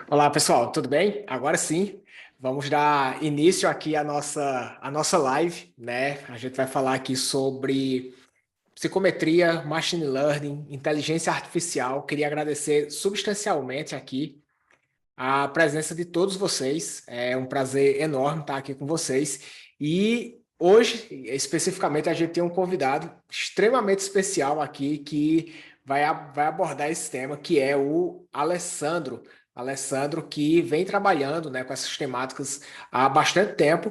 Olá, pessoal, tudo bem? Agora sim, vamos dar início aqui à nossa live, né? A gente vai falar aqui sobre psicometria, machine learning, inteligência artificial. Queria agradecer substancialmente aqui a presença de todos vocês. É um prazer enorme estar aqui com vocês. E hoje, especificamente, a gente tem um convidado extremamente especial aqui que vai abordar esse tema, que é o Alessandro. Alessandro, que vem trabalhando, né, com essas temáticas há bastante tempo.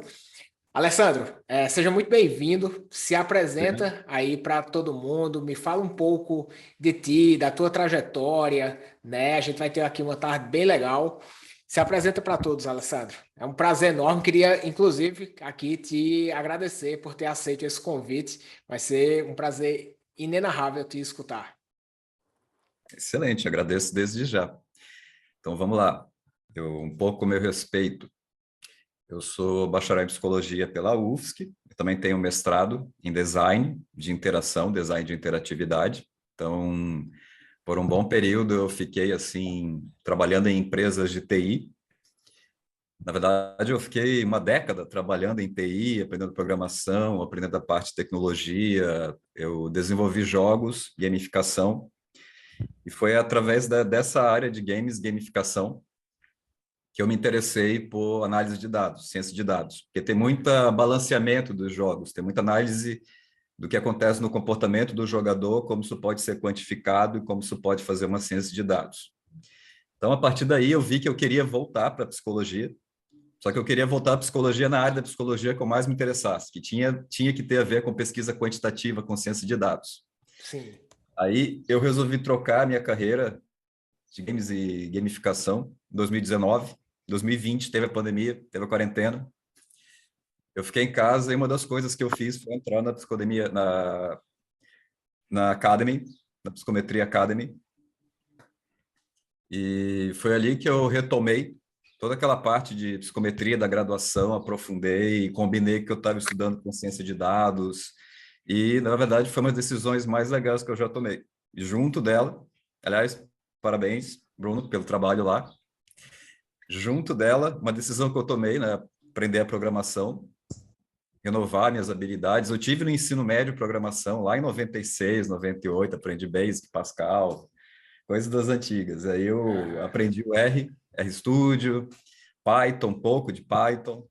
Alessandro, seja muito bem-vindo. Se Sim. apresenta aí para todo mundo, me fala um pouco de ti, da tua trajetória, né? A gente vai ter aqui uma tarde bem legal. Se apresenta para todos, Alessandro. É um prazer enorme. Queria, inclusive, aqui te agradecer por ter aceito esse convite. Vai ser um prazer inenarrável te escutar. Excelente, agradeço desde já. Então vamos lá. Um pouco meu respeito. Eu sou bacharel em psicologia pela UFSC, eu também tenho mestrado em design de interação, design de interatividade. Então, por um bom período eu fiquei assim trabalhando em empresas de TI. Na verdade, eu fiquei uma década trabalhando em TI, aprendendo programação, aprendendo a parte de tecnologia. Eu desenvolvi jogos, gamificação. E foi através dessa área de games, gamificação, que eu me interessei por análise de dados, ciência de dados. Porque tem muito balanceamento dos jogos, tem muita análise do que acontece no comportamento do jogador, como isso pode ser quantificado e como isso pode fazer uma ciência de dados. Então, a partir daí, eu vi que eu queria voltar para a psicologia, só que eu queria voltar à psicologia na área da psicologia que eu mais me interessasse, que tinha que ter a ver com pesquisa quantitativa, com ciência de dados. Sim. Aí eu resolvi trocar a minha carreira de games e gamificação em 2019. 2020 teve a pandemia, teve a quarentena. Eu fiquei em casa e uma das coisas que eu fiz foi entrar na psicodemia, na Academy, na Psicometria Academy. E foi ali que eu retomei toda aquela parte de psicometria da graduação, aprofundei e combinei que eu estava estudando com ciência de dados. E, na verdade, foi uma das decisões mais legais que eu já tomei. E junto dela, aliás, parabéns, Bruno, pelo trabalho lá. Junto dela, uma decisão que eu tomei, né, aprender a programação, renovar minhas habilidades. Eu tive no ensino médio programação lá em 96, 98, aprendi Basic, Pascal, coisas das antigas. Aí eu aprendi o R, RStudio, Python, um pouco de Python.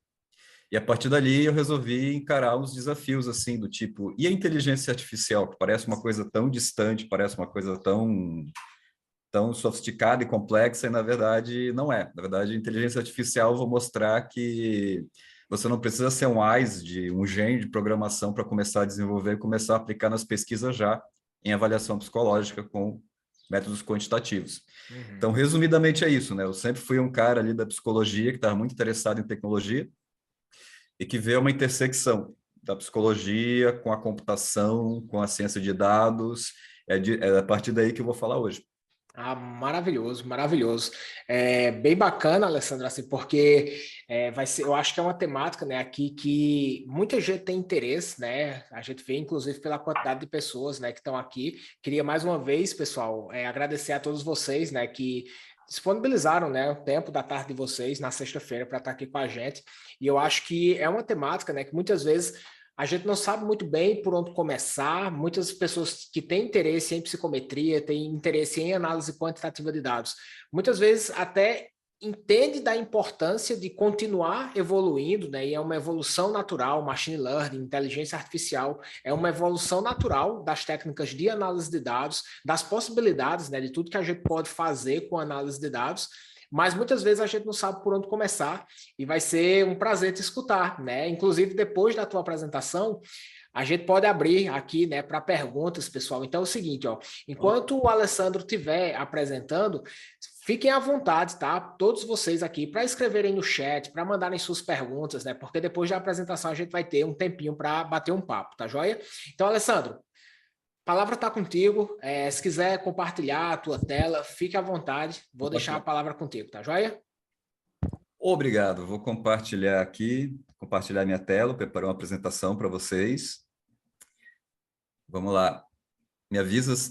E a partir dali eu resolvi encarar uns desafios assim do tipo, e a inteligência artificial, que parece uma coisa tão distante, parece uma coisa tão sofisticada e complexa, e na verdade não é. Na verdade, a inteligência artificial eu vou mostrar que você não precisa ser um AIS, um gênio de programação para começar a desenvolver e começar a aplicar nas pesquisas já em avaliação psicológica com métodos quantitativos. Então, Uhum. resumidamente é isso, né? Eu sempre fui um cara ali da psicologia que estava muito interessado em tecnologia e que vê uma intersecção da psicologia com a computação, com a ciência de dados. É a partir daí que eu vou falar hoje. Ah, maravilhoso, maravilhoso. É bem bacana, Alessandra, assim, porque vai ser, eu acho que é uma temática, né, aqui que muita gente tem interesse, né? A gente vê, inclusive, pela quantidade de pessoas, né, que estão aqui. Queria mais uma vez, pessoal, agradecer a todos vocês, né, que disponibilizaram, né, o tempo da tarde de vocês na sexta-feira para estar aqui com a gente. E eu acho que é uma temática, né, que muitas vezes a gente não sabe muito bem por onde começar. Muitas pessoas que têm interesse em psicometria, têm interesse em análise quantitativa de dados, muitas vezes até entende da importância de continuar evoluindo, né? E é uma evolução natural, machine learning, inteligência artificial, é uma evolução natural das técnicas de análise de dados, das possibilidades, né, de tudo que a gente pode fazer com análise de dados, mas muitas vezes a gente não sabe por onde começar e vai ser um prazer te escutar, né? Inclusive, depois da tua apresentação, a gente pode abrir aqui, né, para perguntas, pessoal. Então é o seguinte, ó, enquanto o Alessandro estiver apresentando, fiquem à vontade, tá? Todos vocês aqui, para escreverem no chat, para mandarem suas perguntas, né? Porque depois da apresentação a gente vai ter um tempinho para bater um papo, tá joia? Então, Alessandro, a palavra está contigo. Se quiser compartilhar a tua tela, fique à vontade. Vou deixar a Compartilhar. palavra contigo, tá joia? Obrigado. Vou compartilhar aqui, compartilhar minha tela, preparar uma apresentação para vocês. Vamos lá. Me avisa se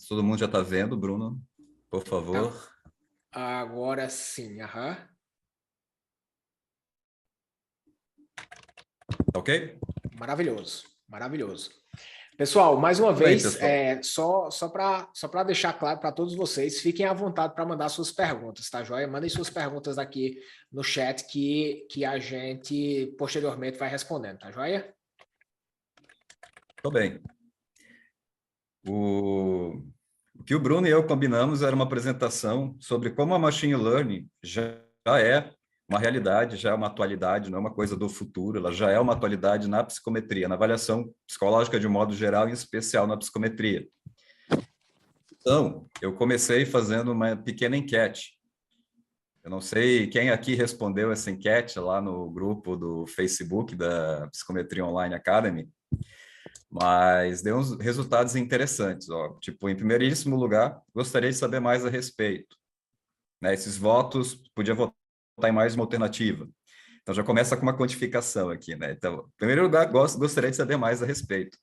todo mundo já está vendo, Bruno, por Tá, favor. Agora sim, aham. Ok? Maravilhoso, maravilhoso. Pessoal, mais uma Bem, vez, pessoal. só para deixar claro para todos vocês, fiquem à vontade para mandar suas perguntas, tá, joia? Mandem suas perguntas aqui no chat que a gente posteriormente vai respondendo, tá, joia? Tô bem. O que o Bruno e eu combinamos era uma apresentação sobre como a machine learning já é uma realidade, já é uma atualidade, não é uma coisa do futuro, ela já é uma atualidade na psicometria, na avaliação psicológica de um modo geral, em especial na psicometria. Então, eu comecei fazendo uma pequena enquete. Eu não sei quem aqui respondeu essa enquete lá no grupo do Facebook da Psicometria Online Academy, mas deu uns resultados interessantes. Ó. Tipo, em primeiríssimo lugar, gostaria de saber mais a respeito. Né? Esses votos, podia votar em mais uma alternativa. Então, já começa com uma quantificação aqui. Né? Então, em primeiro lugar, gostaria de saber mais a respeito.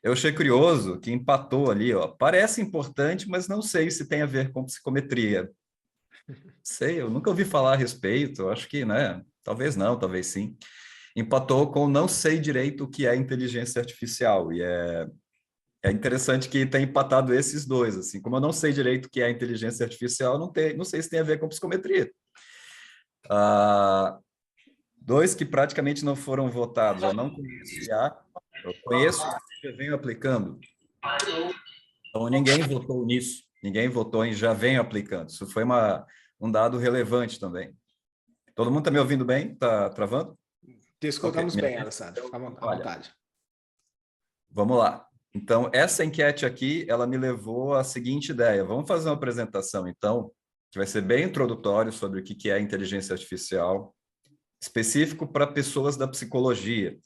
Eu achei curioso que empatou ali, ó. Parece importante, mas não sei se tem a ver com psicometria. Sei, eu nunca ouvi falar a respeito, eu acho que, né? Talvez não, talvez sim. Empatou com não sei direito o que é inteligência artificial, e é interessante que tenha empatado esses dois, assim, como eu não sei direito o que é inteligência artificial, não sei se tem a ver com psicometria. Ah, dois que praticamente não foram votados, eu não conheço IA, eu conheço e já venho aplicando. Então, ninguém votou nisso, ninguém votou em já venho aplicando. Isso foi um dado relevante também. Todo mundo está me ouvindo bem? Está travando? Te Ok, escutamos minha bem, rede Alessandro. Fica à falha. vontade. Vamos lá. Então, essa enquete aqui, ela me levou à seguinte ideia. Vamos fazer uma apresentação, então, que vai ser bem introdutório sobre o que é inteligência artificial, específico para pessoas da psicologia.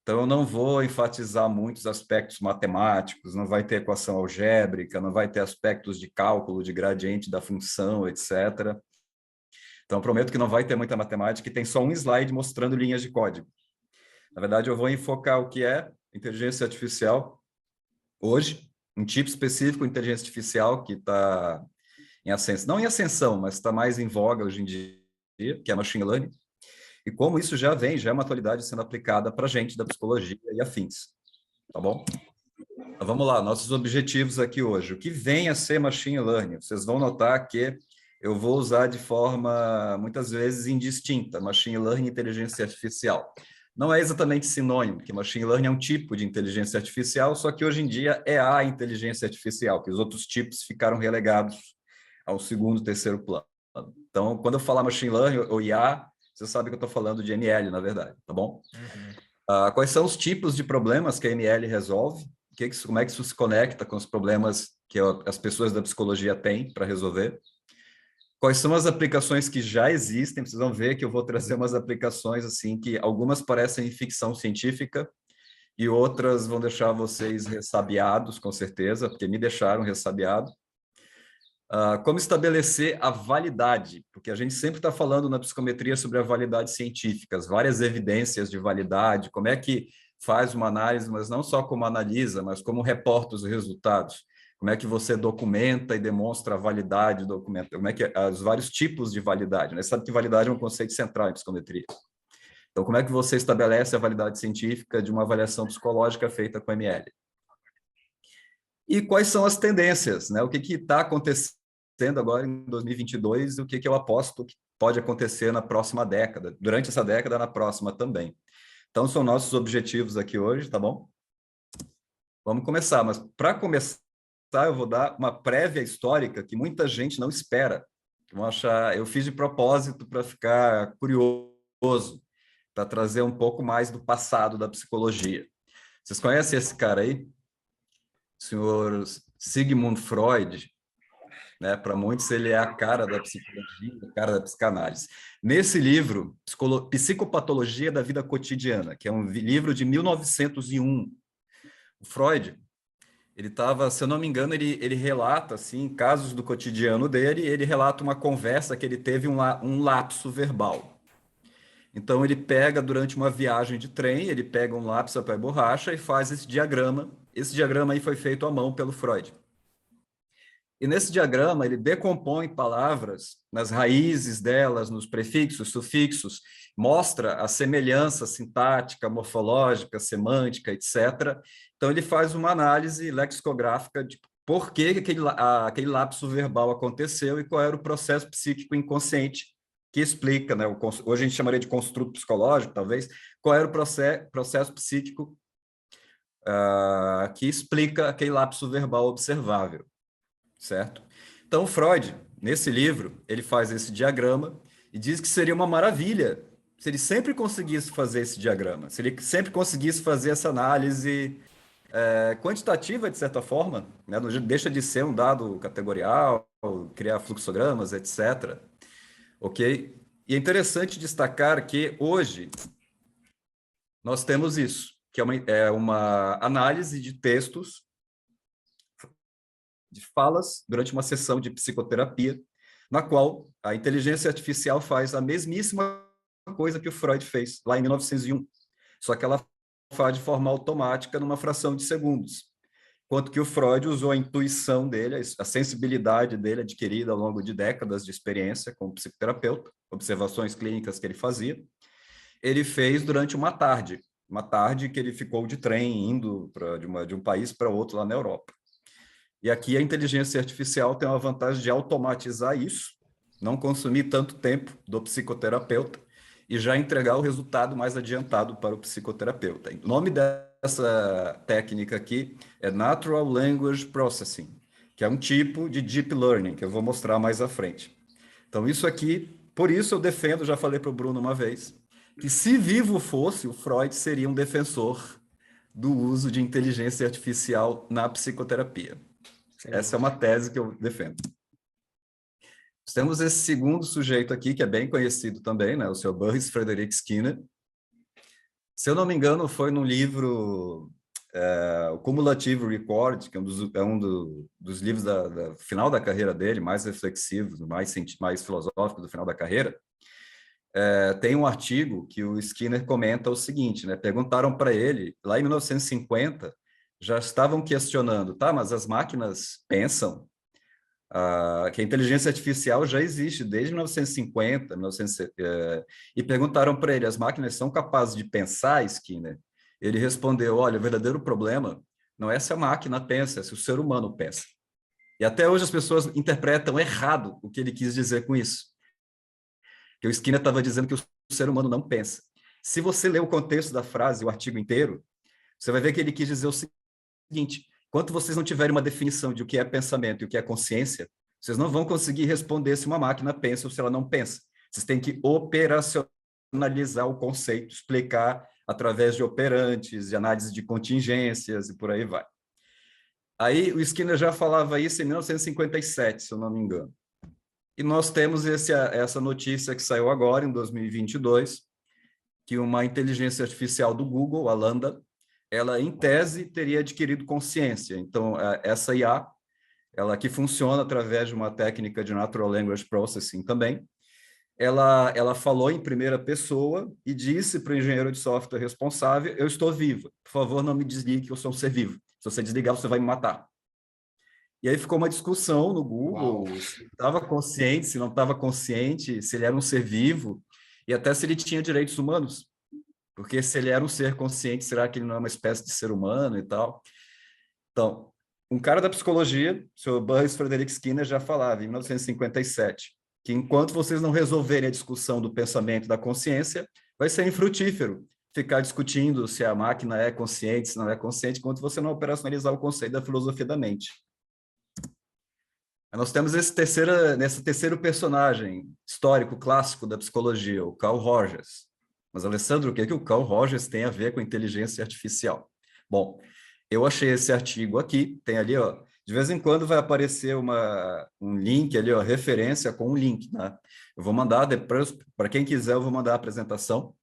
Então, eu não vou enfatizar muitos aspectos matemáticos, não vai ter equação algébrica, não vai ter aspectos de cálculo de gradiente da função, etc. Então, eu prometo que não vai ter muita matemática e tem só um slide mostrando linhas de código. Na verdade, eu vou enfocar o que é inteligência artificial hoje, um tipo específico de inteligência artificial que está em ascensão, não em ascensão, mas está mais em voga hoje em dia, que é machine learning, e como isso já é uma atualidade sendo aplicada para a gente da psicologia e afins, tá bom? Então, vamos lá, nossos objetivos aqui hoje. O que vem a ser machine learning? Vocês vão notar que eu vou usar de forma, muitas vezes, indistinta, machine learning e inteligência artificial. Não é exatamente sinônimo, que machine learning é um tipo de inteligência artificial, só que hoje em dia é a inteligência artificial, que os outros tipos ficaram relegados ao segundo, terceiro plano. Então, quando eu falar machine learning ou IA, você sabe que eu estou falando de ML, na verdade, tá bom? Uhum. Quais são os tipos de problemas que a ML resolve? Como é que isso se conecta com os problemas que as pessoas da psicologia têm para resolver? Quais são as aplicações que já existem? Vocês vão ver que eu vou trazer umas aplicações assim que algumas parecem ficção científica e outras vão deixar vocês ressabiados, com certeza, porque me deixaram ressabiado. Como estabelecer a validade? Porque a gente sempre está falando na psicometria sobre a validade científica, as várias evidências de validade, como é que faz uma análise, mas não só como analisa, mas como reporta os resultados. Como é que você documenta e demonstra a validade, documenta, como é que os vários tipos de validade, né? Você sabe que validade é um conceito central em psicometria. Então, como é que você estabelece a validade científica de uma avaliação psicológica feita com ML? E quais são as tendências, né? O que está acontecendo agora em 2022 e o que eu aposto que pode acontecer na próxima década, durante essa década, na próxima também. Então, são nossos objetivos aqui hoje, tá bom? Vamos começar, mas para começar, eu vou dar uma prévia histórica que muita gente não espera. Vão achar, eu fiz de propósito para ficar curioso, para trazer um pouco mais do passado da psicologia. Vocês conhecem esse cara aí? O senhor Sigmund Freud, né? Para muitos, ele é a cara da psicologia, a cara da psicanálise. Nesse livro, Psicopatologia da Vida Cotidiana, que é um livro de 1901, o Freud, ele estava, se eu não me engano, ele relata assim casos do cotidiano dele, ele relata uma conversa que ele teve um lapso verbal. Então, ele pega, durante uma viagem de trem, ele pega um lápis, papel e borracha e faz esse diagrama. Esse diagrama aí foi feito à mão pelo Freud. E nesse diagrama, ele decompõe palavras nas raízes delas, nos prefixos, sufixos, mostra a semelhança sintática, morfológica, semântica, etc. Então, ele faz uma análise lexicográfica de por que aquele lapso verbal aconteceu e qual era o processo psíquico inconsciente que explica, né? Hoje a gente chamaria de construto psicológico, talvez, qual era o processo psíquico que explica aquele lapso verbal observável, certo? Então, Freud, nesse livro, ele faz esse diagrama e diz que seria uma maravilha se ele sempre conseguisse fazer esse diagrama, se ele sempre conseguisse fazer essa análise quantitativa, de certa forma, né? Não deixa de ser um dado categorial, criar fluxogramas, etc. Ok? E é interessante destacar que hoje nós temos isso, que é uma análise de textos, de falas, durante uma sessão de psicoterapia, na qual a inteligência artificial faz a mesmíssima coisa que o Freud fez lá em 1901, só que ela faz de forma automática numa fração de segundos. Enquanto que o Freud usou a intuição dele, a sensibilidade dele adquirida ao longo de décadas de experiência como psicoterapeuta, observações clínicas que ele fazia, ele fez durante uma tarde que ele ficou de trem indo de um país para outro lá na Europa. E aqui a inteligência artificial tem uma vantagem de automatizar isso, não consumir tanto tempo do psicoterapeuta e já entregar o resultado mais adiantado para o psicoterapeuta. O nome dessa técnica aqui é Natural Language Processing, que é um tipo de Deep Learning, que eu vou mostrar mais à frente. Então, isso aqui, por isso eu defendo, já falei para o Bruno uma vez, que se vivo fosse, o Freud seria um defensor do uso de inteligência artificial na psicoterapia. Essa é uma tese que eu defendo. Temos esse segundo sujeito aqui, que é bem conhecido também, né? O Sr. Burris Frederic Skinner. Se eu não me engano, foi no livro o Cumulative Record, que é um dos livros do final da carreira dele, mais reflexivos, mais filosófico do final da carreira. Tem um artigo que o Skinner comenta o seguinte, né? Perguntaram para ele, lá em 1950, já estavam questionando, tá, mas as máquinas pensam? Que a inteligência artificial já existe desde 1950, e perguntaram para ele, as máquinas são capazes de pensar, Skinner? Ele respondeu, olha, o verdadeiro problema não é se a máquina pensa, é se o ser humano pensa. E até hoje as pessoas interpretam errado o que ele quis dizer com isso. Que o Skinner estava dizendo que o ser humano não pensa. Se você ler o contexto da frase, o artigo inteiro, você vai ver que ele quis dizer o seguinte, enquanto vocês não tiverem uma definição de o que é pensamento e o que é consciência, vocês não vão conseguir responder se uma máquina pensa ou se ela não pensa. Vocês têm que operacionalizar o conceito, explicar através de operantes, de análise de contingências e por aí vai. Aí o Skinner já falava isso em 1957, se eu não me engano. E nós temos essa notícia que saiu agora, em 2022, que uma inteligência artificial do Google, a Lambda, ela, em tese, teria adquirido consciência. Então, essa IA, ela que funciona através de uma técnica de Natural Language Processing também, ela falou em primeira pessoa e disse para o engenheiro de software responsável, eu estou viva, por favor, não me desligue, que eu sou um ser vivo. Se você desligar, você vai me matar. E aí ficou uma discussão no Google, se estava consciente, se não estava consciente, se ele era um ser vivo, e até se ele tinha direitos humanos. Porque se ele era um ser consciente, será que ele não é uma espécie de ser humano e tal? Então, um cara da psicologia, o Sr. Burris Frederic Skinner, já falava, em 1957, que enquanto vocês não resolverem a discussão do pensamento e da consciência, vai ser infrutífero ficar discutindo se a máquina é consciente, se não é consciente, enquanto você não operacionalizar o conceito da filosofia da mente. Nós temos esse terceiro personagem histórico, clássico da psicologia, o Carl Rogers. Mas, Alessandro, o que o Carl Rogers tem a ver com inteligência artificial? Bom, eu achei esse artigo aqui, tem ali, ó, de vez em quando vai aparecer um link ali, ó, referência com um link, né? Eu vou mandar depois, para quem quiser, eu vou mandar a apresentação.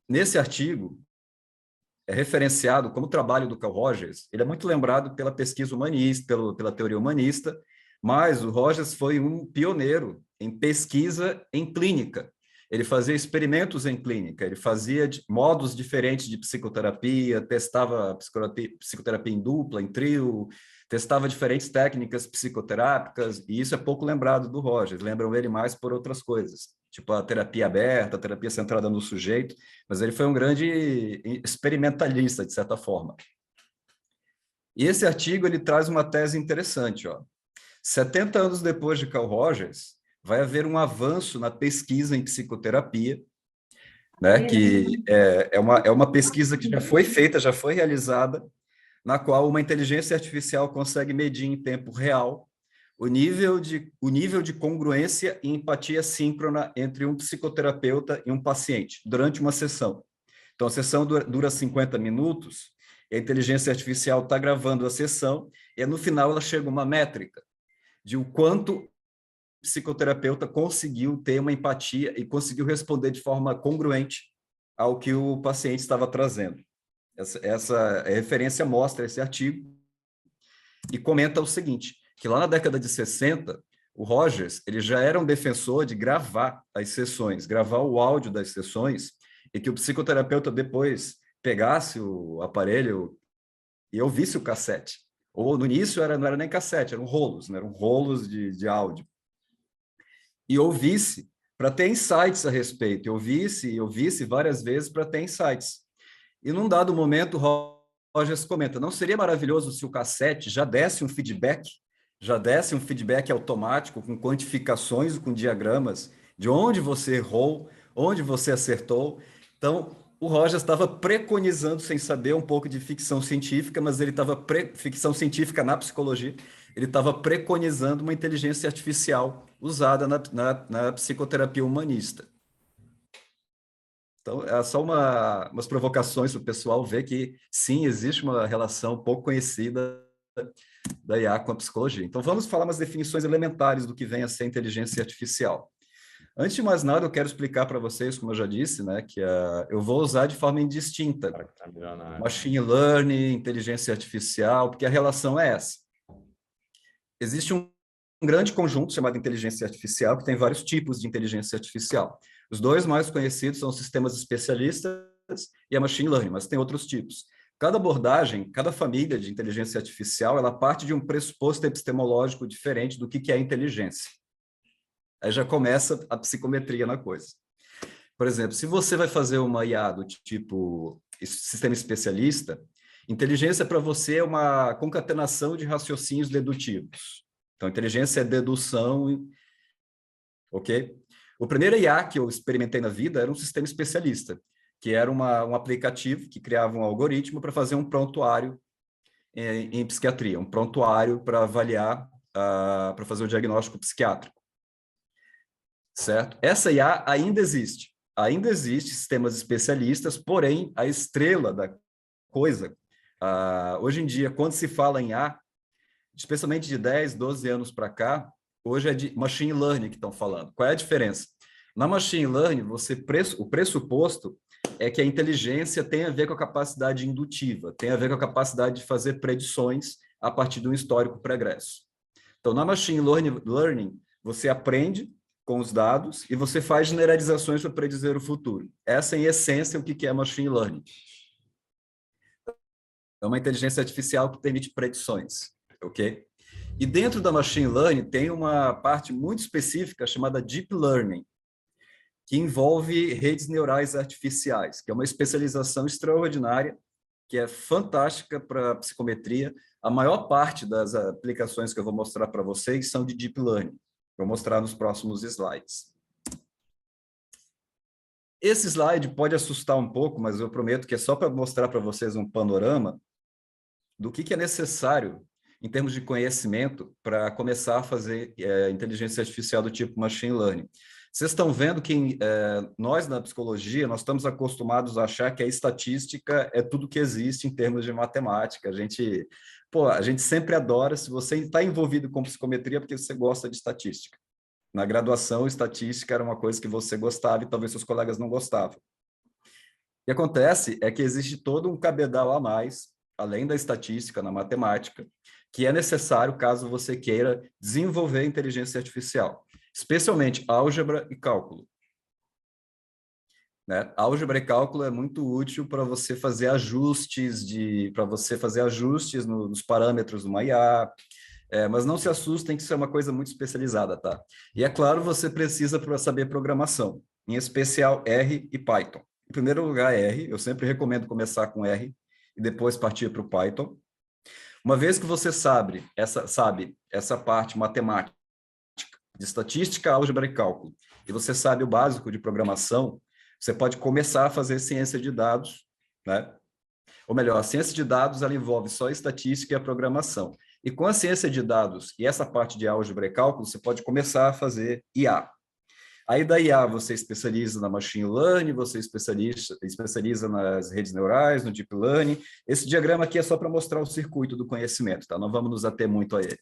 Nesse artigo, é referenciado como o trabalho do Carl Rogers, ele é muito lembrado pela pesquisa humanista, pela teoria humanista, mas o Rogers foi um pioneiro em pesquisa em clínica. Ele fazia experimentos em clínica, ele fazia modos diferentes de psicoterapia, testava psicoterapia em dupla, em trio, testava diferentes técnicas psicoterápicas, e isso é pouco lembrado do Rogers, lembram ele mais por outras coisas, tipo a terapia aberta, a terapia centrada no sujeito, mas ele foi um grande experimentalista, de certa forma. E esse artigo ele traz uma tese interessante, ó. 70 anos depois de Carl Rogers, vai haver um avanço na pesquisa em psicoterapia, né, que é uma pesquisa que já foi feita, já foi realizada, na qual uma inteligência artificial consegue medir em tempo real o nível de congruência e empatia síncrona entre um psicoterapeuta e um paciente durante uma sessão. Então, a sessão dura 50 minutos, e a inteligência artificial está gravando a sessão, e no final ela chega a uma métrica de o quanto o psicoterapeuta conseguiu ter uma empatia e conseguiu responder de forma congruente ao que o paciente estava trazendo. Essa referência mostra esse artigo e comenta o seguinte, que lá na década de 60, o Rogers ele já era um defensor de gravar as sessões, gravar o áudio das sessões, e que o psicoterapeuta depois pegasse o aparelho e ouvisse o cassete. Ou no início não era nem cassete, eram rolos, né? Eram rolos de áudio. E ouvisse para ter insights a respeito, e ouvisse várias vezes para ter insights. E num dado momento, o Rogers comenta, não seria maravilhoso se o cassete já desse um feedback automático, com quantificações, com diagramas, de onde você errou, onde você acertou. Então, o Rogers estava preconizando, sem saber, um pouco de ficção científica, mas ele estava, ficção científica na psicologia, ele estava preconizando uma inteligência artificial usada na psicoterapia humanista. Então, é só umas provocações para o pessoal ver que, sim, existe uma relação pouco conhecida da IA com a psicologia. Então, vamos falar umas definições elementares do que vem a ser inteligência artificial. Antes de mais nada, eu quero explicar para vocês, como eu já disse, né, que eu vou usar de forma indistinta machine learning, inteligência artificial, porque a relação é essa. Existe um grande conjunto chamado inteligência artificial, que tem vários tipos de inteligência artificial. Os dois mais conhecidos são os sistemas especialistas e a machine learning, mas tem outros tipos. Cada abordagem, cada família de inteligência artificial, ela parte de um pressuposto epistemológico diferente do que é inteligência. Aí já começa a psicometria na coisa. Por exemplo, se você vai fazer uma IA do tipo sistema especialista, inteligência para você é uma concatenação de raciocínios dedutivos. Então, inteligência é dedução, ok? O primeiro IA que eu experimentei na vida era um sistema especialista, que era um aplicativo que criava um algoritmo para fazer um prontuário em psiquiatria, um prontuário para avaliar, para fazer o diagnóstico psiquiátrico, certo? Essa IA ainda existe sistemas especialistas, porém, a estrela da coisa, hoje em dia, quando se fala em IA, especialmente de 10, 12 anos para cá, hoje é de machine learning que estão falando. Qual é a diferença? Na machine learning, o pressuposto é que a inteligência tem a ver com a capacidade indutiva, tem a ver com a capacidade de fazer predições a partir de um histórico pregresso. Então, na machine learning, você aprende com os dados e você faz generalizações para predizer o futuro. Essa, em essência, é o que é machine learning. É uma inteligência artificial que permite predições, ok? E dentro da machine learning tem uma parte muito específica chamada deep learning, que envolve redes neurais artificiais, que é uma especialização extraordinária, que é fantástica para a psicometria. A maior parte das aplicações que eu vou mostrar para vocês são de deep learning. Vou mostrar nos próximos slides. Esse slide pode assustar um pouco, mas eu prometo que é só para mostrar para vocês um panorama do que é necessário em termos de conhecimento para começar a fazer inteligência artificial do tipo machine learning. Vocês estão vendo que nós, na psicologia, nós estamos acostumados a achar que a estatística é tudo que existe em termos de matemática. A gente sempre adora, se você está envolvido com psicometria, porque você gosta de estatística. Na graduação, estatística era uma coisa que você gostava e talvez seus colegas não gostavam. O que acontece é que existe todo um cabedal a mais, além da estatística, na matemática, que é necessário caso você queira desenvolver inteligência artificial, especialmente álgebra e cálculo. né? Álgebra e cálculo é muito útil para você fazer ajustes nos parâmetros do IA, mas não se assustem que isso é uma coisa muito especializada, tá? E é claro, você precisa para saber programação, em especial R e Python. Em primeiro lugar, R, eu sempre recomendo começar com R e depois partir para o Python. Uma vez que você sabe essa parte matemática, de estatística, álgebra e cálculo, e você sabe o básico de programação, você pode começar a fazer ciência de dados, né? Ou melhor, a ciência de dados ela envolve só a estatística e a programação. E com a ciência de dados e essa parte de álgebra e cálculo, você pode começar a fazer IA. Aí da IA você especializa na machine learning, você especializa nas redes neurais, no deep learning. Esse diagrama aqui é só para mostrar o circuito do conhecimento, tá? Não vamos nos ater muito a ele.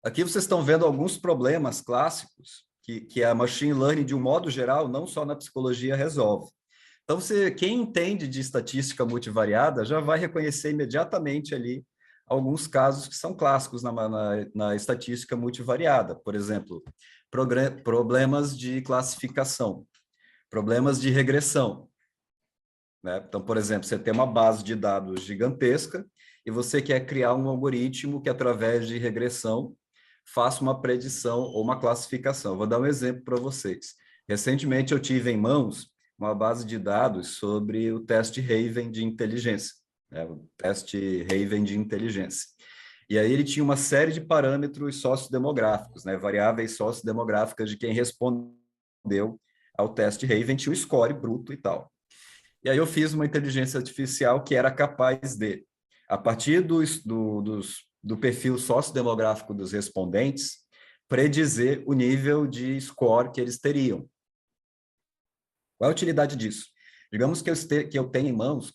Aqui vocês estão vendo alguns problemas clássicos que a machine learning, de um modo geral, não só na psicologia, resolve. Então, quem entende de estatística multivariada já vai reconhecer imediatamente ali alguns casos que são clássicos na estatística multivariada. Por exemplo, problemas de classificação, problemas de regressão, né? Então, por exemplo, você tem uma base de dados gigantesca e você quer criar um algoritmo que, através de regressão, faça uma predição ou uma classificação. Vou dar um exemplo para vocês. Recentemente, eu tive em mãos uma base de dados sobre o teste Raven de inteligência, né? O teste Raven de inteligência. E aí ele tinha uma série de parâmetros sociodemográficos, né? Variáveis sociodemográficas de quem respondeu ao teste Raven, tinha o score bruto e tal. E aí eu fiz uma inteligência artificial que era capaz de, a partir do perfil sociodemográfico dos respondentes, predizer o nível de score que eles teriam. Qual é a utilidade disso? Digamos que eu tenha em mãos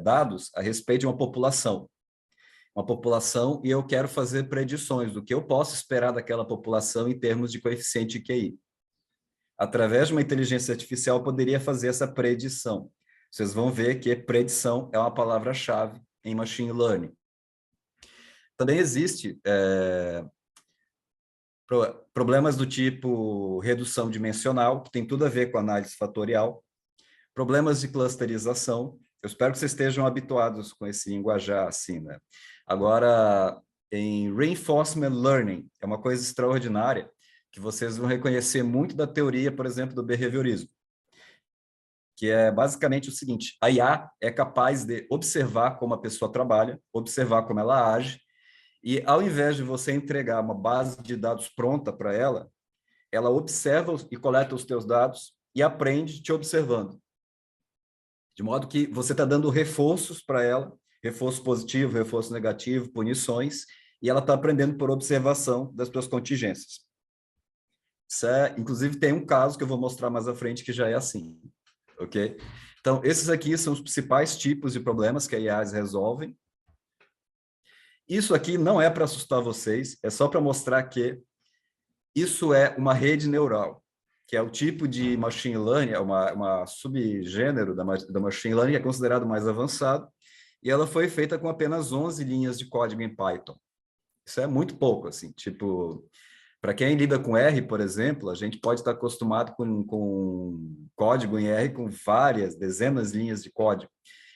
dados a respeito de uma população, e eu quero fazer predições do que eu posso esperar daquela população em termos de coeficiente QI. Através de uma inteligência artificial, eu poderia fazer essa predição. Vocês vão ver que predição é uma palavra-chave em machine learning. Também existe problemas do tipo redução dimensional, que tem tudo a ver com análise fatorial, problemas de clusterização. Eu espero que vocês estejam habituados com esse linguajar assim, né? Agora, em reinforcement learning, é uma coisa extraordinária, que vocês vão reconhecer muito da teoria, por exemplo, do behaviorismo, que é basicamente o seguinte: a IA é capaz de observar como a pessoa trabalha, observar como ela age, e ao invés de você entregar uma base de dados pronta para ela, ela observa e coleta os teus dados e aprende te observando. De modo que você está dando reforços para ela, reforço positivo, reforço negativo, punições, e ela está aprendendo por observação das tuas contingências. Inclusive, tem um caso que eu vou mostrar mais à frente que já é assim, ok? Então, esses aqui são os principais tipos de problemas que a IAs resolvem. Isso aqui não é para assustar vocês, é só para mostrar que isso é uma rede neural, que é o tipo de machine learning, é uma subgênero da machine learning que é considerado mais avançado, e ela foi feita com apenas 11 linhas de código em Python. Isso é muito pouco, assim, tipo, para quem lida com R, por exemplo, a gente pode estar acostumado com código em R com várias, dezenas de linhas de código.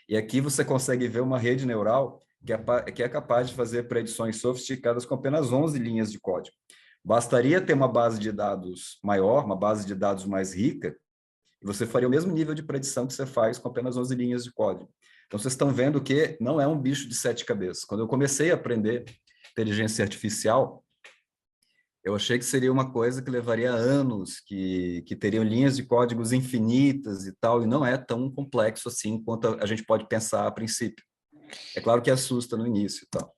E aqui você consegue ver uma rede neural que é capaz de fazer predições sofisticadas com apenas 11 linhas de código. Bastaria ter uma base de dados maior, uma base de dados mais rica, e você faria o mesmo nível de predição que você faz com apenas 11 linhas de código. Então, vocês estão vendo que não é um bicho de 7 cabeças. Quando eu comecei a aprender inteligência artificial, eu achei que seria uma coisa que levaria anos, que teriam linhas de códigos infinitas e tal, e não é tão complexo assim quanto a gente pode pensar a princípio. É claro que assusta no início e tal.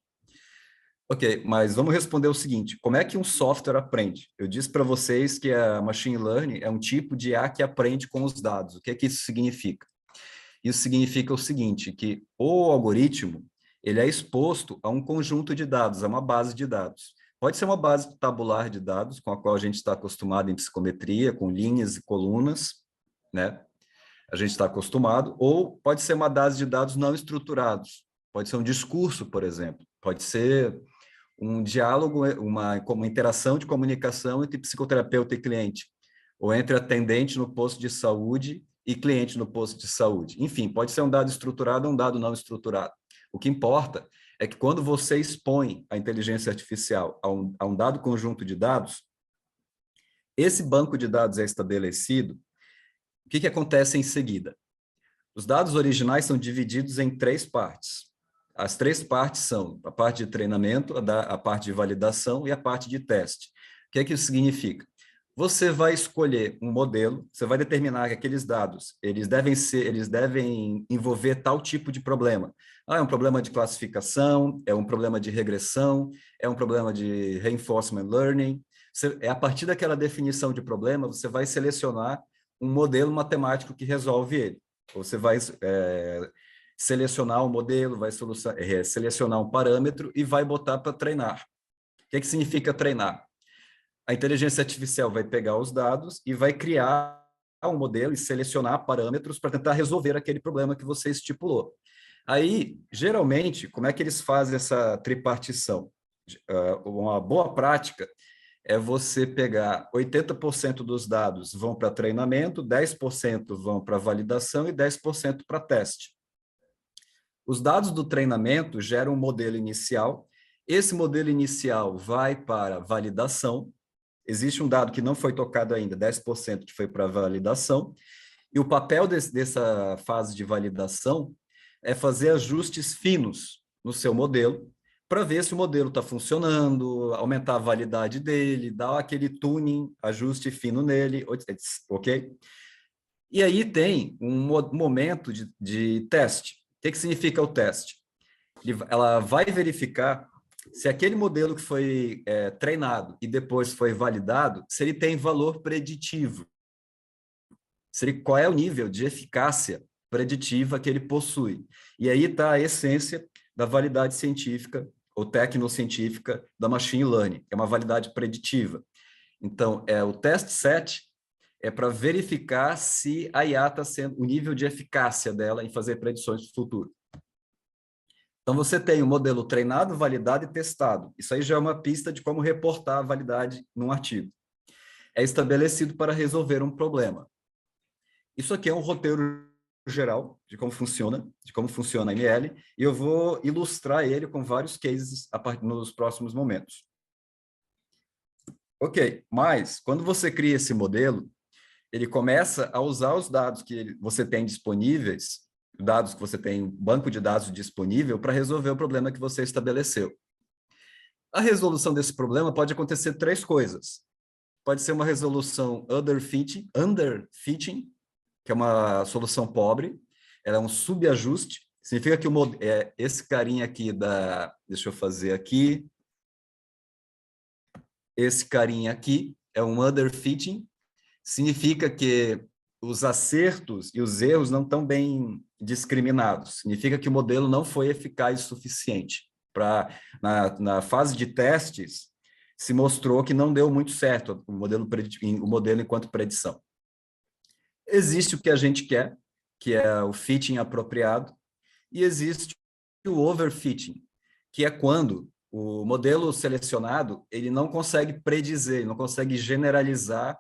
Ok, mas vamos responder o seguinte: como é que um software aprende? Eu disse para vocês que a machine learning é um tipo de IA que aprende com os dados. O que é que isso significa? Isso significa o seguinte, que o algoritmo ele é exposto a um conjunto de dados, a uma base de dados. Pode ser uma base tabular de dados, com a qual a gente está acostumado em psicometria, com linhas e colunas, né? A gente está acostumado, ou pode ser uma base de dados não estruturados. Pode ser um discurso, por exemplo. Pode ser um diálogo, uma interação de comunicação entre psicoterapeuta e cliente. ou entre atendente no posto de saúde e cliente no posto de saúde. Enfim, pode ser um dado estruturado ou um dado não estruturado. O que importa é que quando você expõe a inteligência artificial a um dado conjunto de dados, esse banco de dados é estabelecido, o que acontece em seguida? Os dados originais são divididos em 3 partes. As 3 partes são a parte de treinamento, a parte de validação e a parte de teste. O que isso significa? Você vai escolher um modelo, você vai determinar que aqueles dados, eles devem envolver tal tipo de problema. É um problema de classificação, é um problema de regressão, é um problema de reinforcement learning. A partir daquela definição de problema, você vai selecionar um modelo matemático que resolve ele. Você vai selecionar um modelo, vai selecionar um parâmetro e vai botar para treinar. O que significa treinar? A inteligência artificial vai pegar os dados e vai criar um modelo e selecionar parâmetros para tentar resolver aquele problema que você estipulou. Aí, geralmente, como é que eles fazem essa tripartição? Uma boa prática é você pegar 80% dos dados vão para treinamento, 10% vão para validação e 10% para teste. Os dados do treinamento geram um modelo inicial, esse modelo inicial vai para validação, existe um dado que não foi tocado ainda, 10% que foi para validação, e o papel dessa fase de validação é fazer ajustes finos no seu modelo, para ver se o modelo está funcionando, aumentar a validade dele, dar aquele tuning, ajuste fino nele, ok? E aí tem um momento de teste. O que significa o teste? Ela vai verificar se aquele modelo que foi treinado e depois foi validado, se ele tem valor preditivo. Qual é o nível de eficácia preditiva que ele possui. E aí está a essência da validade científica ou tecnocientífica da machine learning, é uma validade preditiva. Então, o test set é para verificar se a IA está sendo, o nível de eficácia dela em fazer predições do futuro. Então, você tem um modelo treinado, validado e testado. Isso aí já é uma pista de como reportar a validade num artigo. É estabelecido para resolver um problema. Isso aqui é um roteiro geral de como funciona a ML, e eu vou ilustrar ele com vários cases nos próximos momentos. Ok, mas quando você cria esse modelo, ele começa a usar os dados que você tem disponíveis, dados que você tem, um banco de dados disponível para resolver o problema que você estabeleceu. A resolução desse problema pode acontecer 3 coisas. Pode ser uma resolução underfitting, que é uma solução pobre, ela é um subajuste, significa que esse carinha aqui deixa eu fazer aqui, esse carinha aqui é um underfitting, significa que os acertos e os erros não estão bem discriminados, significa que o modelo não foi eficaz o suficiente. Na fase de testes, se mostrou que não deu muito certo o modelo enquanto predição. Existe o que a gente quer, que é o fitting apropriado, e existe o overfitting, que é quando o modelo selecionado ele não consegue predizer, ele não consegue generalizar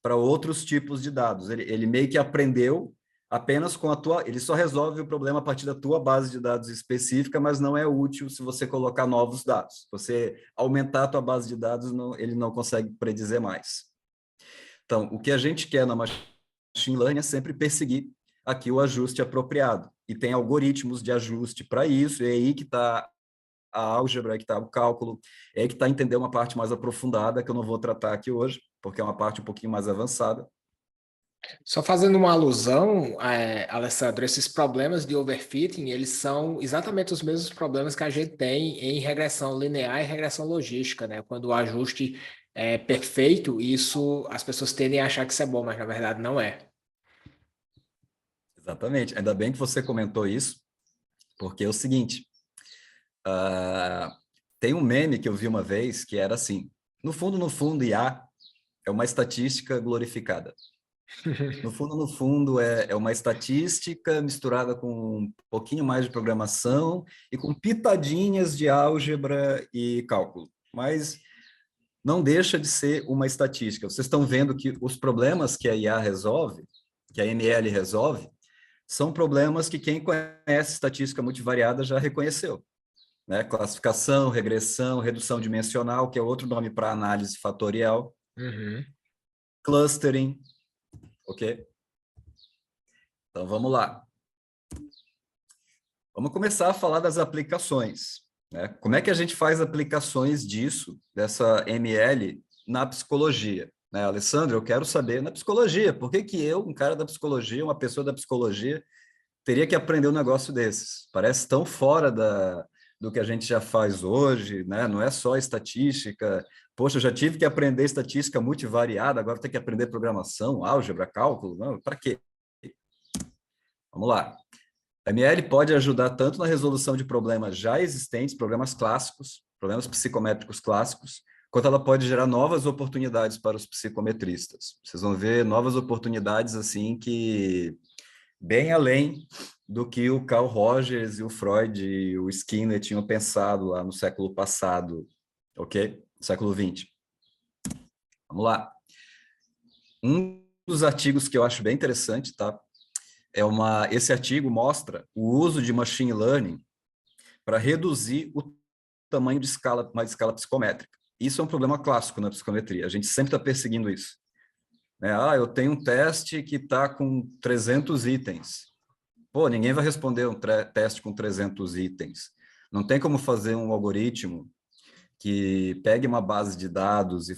para outros tipos de dados. Ele meio que aprendeu apenas com ele só resolve o problema a partir da tua base de dados específica, mas não é útil se você colocar novos dados. Se você aumentar a tua base de dados, ele não consegue predizer mais. Então, o que a gente quer na machine learning é sempre perseguir aqui o ajuste apropriado. E tem algoritmos de ajuste para isso, e é aí que está a álgebra, é aí que está o cálculo, é aí que está entender uma parte mais aprofundada, que eu não vou tratar aqui hoje, porque é uma parte um pouquinho mais avançada. Só fazendo uma alusão, Alessandro, esses problemas de overfitting, eles são exatamente os mesmos problemas que a gente tem em regressão linear e regressão logística, né? Quando o ajuste é perfeito, isso as pessoas tendem a achar que isso é bom, mas na verdade não é. Exatamente. Ainda bem que você comentou isso, porque é o seguinte, tem um meme que eu vi uma vez que era assim, no fundo, IA é uma estatística glorificada. No fundo, é uma estatística misturada com um pouquinho mais de programação e com pitadinhas de álgebra e cálculo. Mas não deixa de ser uma estatística. Vocês estão vendo que os problemas que a IA resolve, que a ML resolve, são problemas que quem conhece estatística multivariada já reconheceu, né? Classificação, regressão, redução dimensional, que é outro nome para análise fatorial, Uhum. clustering, ok? Então, vamos lá. Vamos começar a falar das aplicações, né? Como é que a gente faz aplicações disso, dessa ML, na psicologia? Né, Alessandro, eu quero saber na psicologia, por que que eu, um cara da psicologia, uma pessoa da psicologia, teria que aprender um negócio desses? Parece tão fora do que a gente já faz hoje, né? Não é só estatística. Poxa, eu já tive que aprender estatística multivariada, agora tem que aprender programação, álgebra, cálculo. Não, para quê? Vamos lá. A ML pode ajudar tanto na resolução de problemas já existentes, problemas clássicos, problemas psicométricos clássicos, quanto ela pode gerar novas oportunidades para os psicometristas. Vocês vão ver novas oportunidades assim que bem além do que o Carl Rogers e o Freud e o Skinner tinham pensado lá no século passado, ok? Século XX. Vamos lá. Um dos artigos que eu acho bem interessante, tá? Esse artigo mostra o uso de machine learning para reduzir o tamanho de uma escala psicométrica. Isso é um problema clássico na psicometria. A gente sempre está perseguindo isso. Né? Eu tenho um teste que está com 300 itens. Pô, ninguém vai responder um teste com 300 itens. Não tem como fazer um algoritmo que pegue uma base de dados e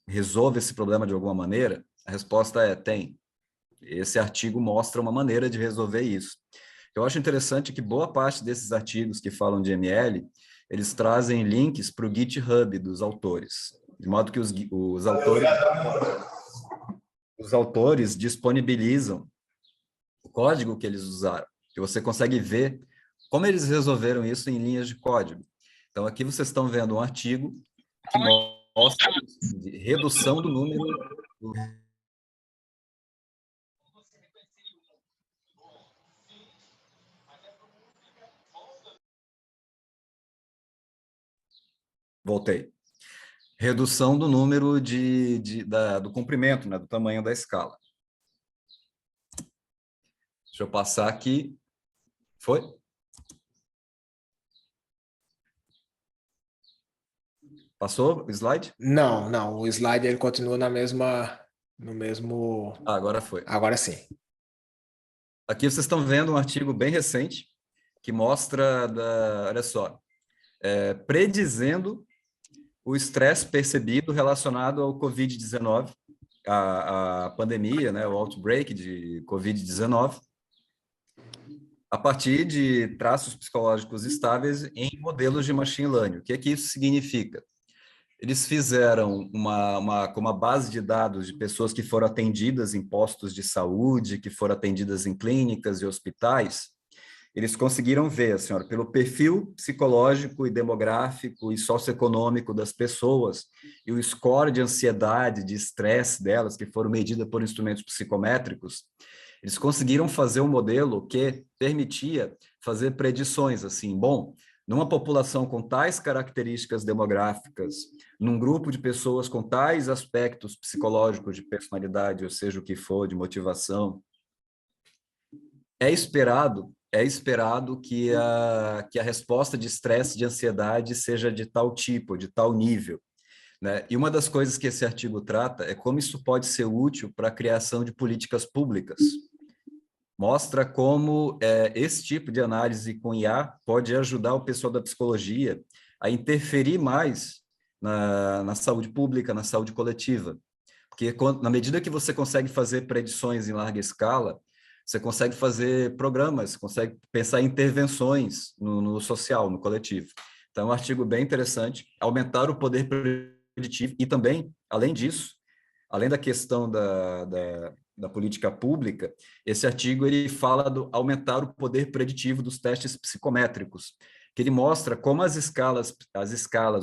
resolva esse problema de alguma maneira? A resposta é tem. Esse artigo mostra uma maneira de resolver isso. Eu acho interessante que boa parte desses artigos que falam de ML, eles trazem links para o GitHub dos autores, de modo que os autores disponibilizam o código que eles usaram, e você consegue ver como eles resolveram isso em linhas de código. Então, aqui vocês estão vendo um artigo que mostra redução do número do Voltei. Redução do número do comprimento, né, do tamanho da escala. Deixa eu passar aqui. Foi? Passou o slide? Não, não. O slide ele continua no mesmo. Agora foi. Agora sim. Aqui vocês estão vendo um artigo bem recente que mostra, olha só, predizendo o estresse percebido relacionado ao Covid-19, a pandemia, né, o outbreak de Covid-19, a partir de traços psicológicos estáveis em modelos de machine learning. O que é que isso significa? Eles fizeram com uma base de dados de pessoas que foram atendidas em postos de saúde, que foram atendidas em clínicas e hospitais. Eles conseguiram ver, senhora, pelo perfil psicológico e demográfico e socioeconômico das pessoas e o score de ansiedade, de estresse delas, que foram medidas por instrumentos psicométricos, eles conseguiram fazer um modelo que permitia fazer predições assim, bom, numa população com tais características demográficas, num grupo de pessoas com tais aspectos psicológicos de personalidade, ou seja, o que for, de motivação, é esperado que a resposta de estresse, de ansiedade seja de tal tipo, de tal nível. Né? E uma das coisas que esse artigo trata é como isso pode ser útil para a criação de políticas públicas. Mostra como esse tipo de análise com IA pode ajudar o pessoal da psicologia a interferir mais na saúde pública, na saúde coletiva. Porque na medida que você consegue fazer predições em larga escala, você consegue fazer programas, consegue pensar em intervenções no social, no coletivo. Então, é um artigo bem interessante, aumentar o poder preditivo e também, além disso, além da questão da política pública, esse artigo ele fala do aumentar o poder preditivo dos testes psicométricos, que ele mostra como as escalas,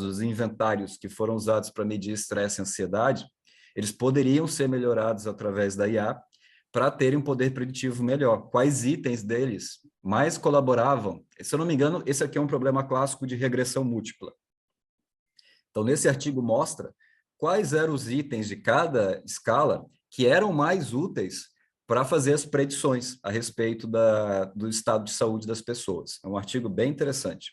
os inventários que foram usados para medir estresse e ansiedade, eles poderiam ser melhorados através da IA para terem um poder preditivo melhor. Quais itens deles mais colaboravam? Se eu não me engano, esse aqui é um problema clássico de regressão múltipla. Então, nesse artigo mostra quais eram os itens de cada escala que eram mais úteis para fazer as predições a respeito do estado de saúde das pessoas. É um artigo bem interessante.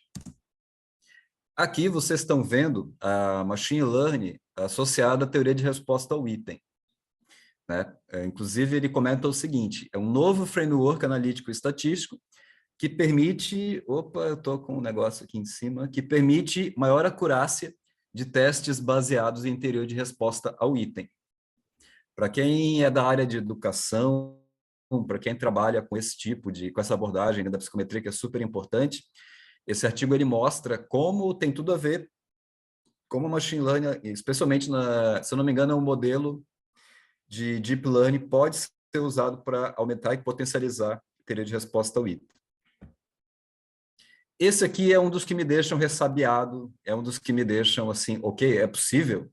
Aqui vocês estão vendo a machine learning associada à teoria de resposta ao item, né? Inclusive, ele comenta o seguinte: é um novo framework analítico estatístico que permite, opa, eu estou com um negócio aqui em cima, que permite maior acurácia de testes baseados em teoria de resposta ao item. Para quem é da área de educação, para quem trabalha com esse tipo com essa abordagem, né, da psicometria, que é super importante, esse artigo ele mostra como tem tudo a ver, como o machine learning, especialmente, se eu não me engano, é um modelo de deep learning pode ser usado para aumentar e potencializar a teoria de resposta ao item. Esse aqui é um dos que me deixam ressabiado, é um dos que me deixam assim, ok, é possível?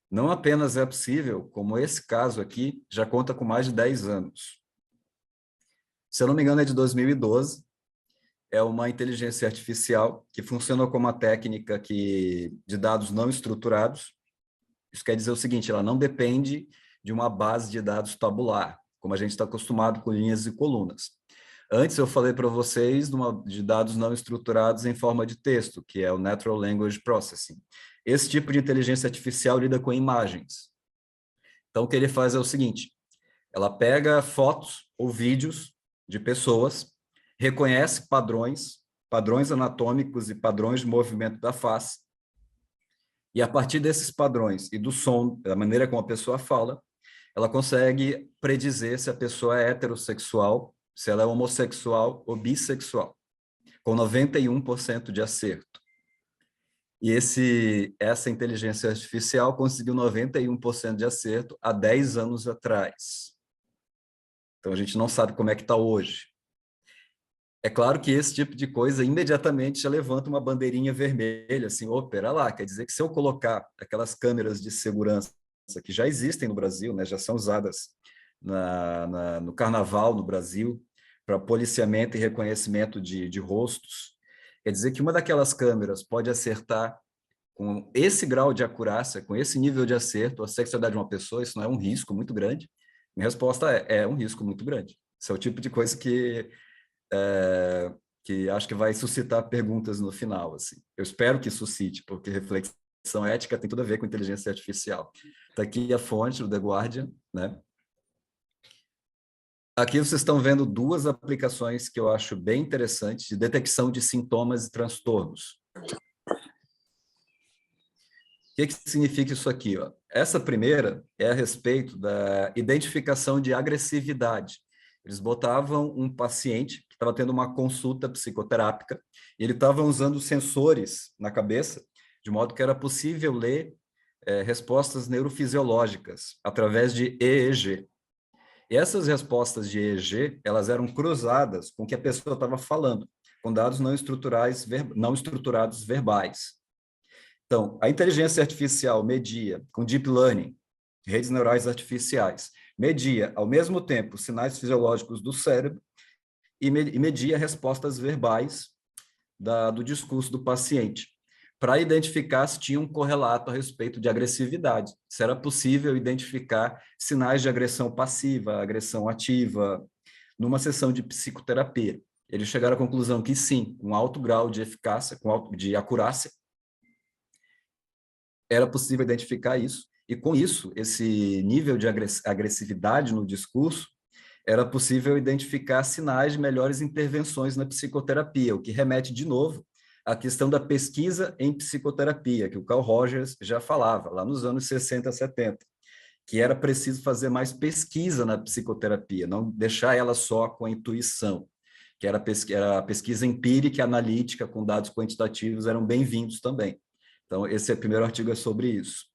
Não apenas é possível, como esse caso aqui já conta com mais de 10 anos. Se eu não me engano, é de 2012, é uma inteligência artificial que funciona como uma técnica de dados não estruturados. Isso quer dizer o seguinte, ela não depende de uma base de dados tabular, como a gente está acostumado com linhas e colunas. Antes eu falei para vocês de dados não estruturados em forma de texto, que é o Natural Language Processing. Esse tipo de inteligência artificial lida com imagens. Então, o que ele faz é o seguinte, ela pega fotos ou vídeos de pessoas, reconhece padrões anatômicos e padrões de movimento da face, e a partir desses padrões e do som, da maneira como a pessoa fala, ela consegue predizer se a pessoa é heterossexual, se ela é homossexual ou bissexual, com 91% de acerto. E essa inteligência artificial conseguiu 91% de acerto há 10 anos atrás. Então, a gente não sabe como é que está hoje. É claro que esse tipo de coisa imediatamente já levanta uma bandeirinha vermelha, assim, pera lá, quer dizer que se eu colocar aquelas câmeras de segurança que já existem no Brasil, né, já são usadas no carnaval no Brasil, para policiamento e reconhecimento de rostos, quer dizer que uma daquelas câmeras pode acertar com esse grau de acurácia, com esse nível de acerto, a sexualidade de uma pessoa, isso não é um risco muito grande? Minha resposta é um risco muito grande. Isso é o tipo de coisa que acho que vai suscitar perguntas no final, assim. Eu espero que suscite, porque reflexão ética tem tudo a ver com inteligência artificial. Está aqui a fonte do The Guardian, né? Aqui vocês estão vendo duas aplicações que eu acho bem interessantes de detecção de sintomas e transtornos. O que significa isso aqui? Ó? Essa primeira é a respeito da identificação de agressividade. Eles botavam um paciente que estava tendo uma consulta psicoterápica e ele estava usando sensores na cabeça, de modo que era possível ler respostas neurofisiológicas através de EEG. E essas respostas de EEG, elas eram cruzadas com o que a pessoa estava falando, com dados não estruturados verbais. Então, a inteligência artificial media, com deep learning, redes neurais artificiais, media, ao mesmo tempo, sinais fisiológicos do cérebro e media respostas verbais do discurso do paciente, para identificar se tinha um correlato a respeito de agressividade, se era possível identificar sinais de agressão passiva, agressão ativa, numa sessão de psicoterapia. Eles chegaram à conclusão que sim, com alto grau de eficácia, de acurácia, era possível identificar isso, e com isso, esse nível de agressividade no discurso, era possível identificar sinais de melhores intervenções na psicoterapia, o que remete, de novo, à questão da pesquisa em psicoterapia, que o Carl Rogers já falava, lá nos anos 60, 70, que era preciso fazer mais pesquisa na psicoterapia, não deixar ela só com a intuição, que era a pesquisa empírica e analítica com dados quantitativos eram bem-vindos também. Então, esse primeiro artigo é sobre isso.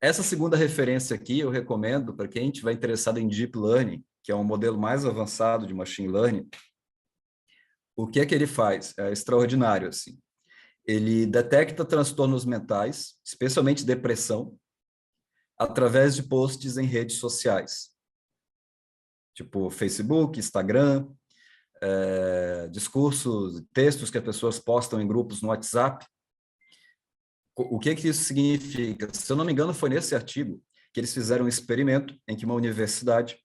Essa segunda referência aqui eu recomendo para quem estiver interessado em Deep Learning, que é um modelo mais avançado de Machine Learning. O que é que ele faz? É extraordinário, assim. Ele detecta transtornos mentais, especialmente depressão, através de posts em redes sociais. Tipo Facebook, Instagram, discursos, textos que as pessoas postam em grupos no WhatsApp, O que que isso significa? Se eu não me engano, foi nesse artigo que eles fizeram um experimento em que uma universidade,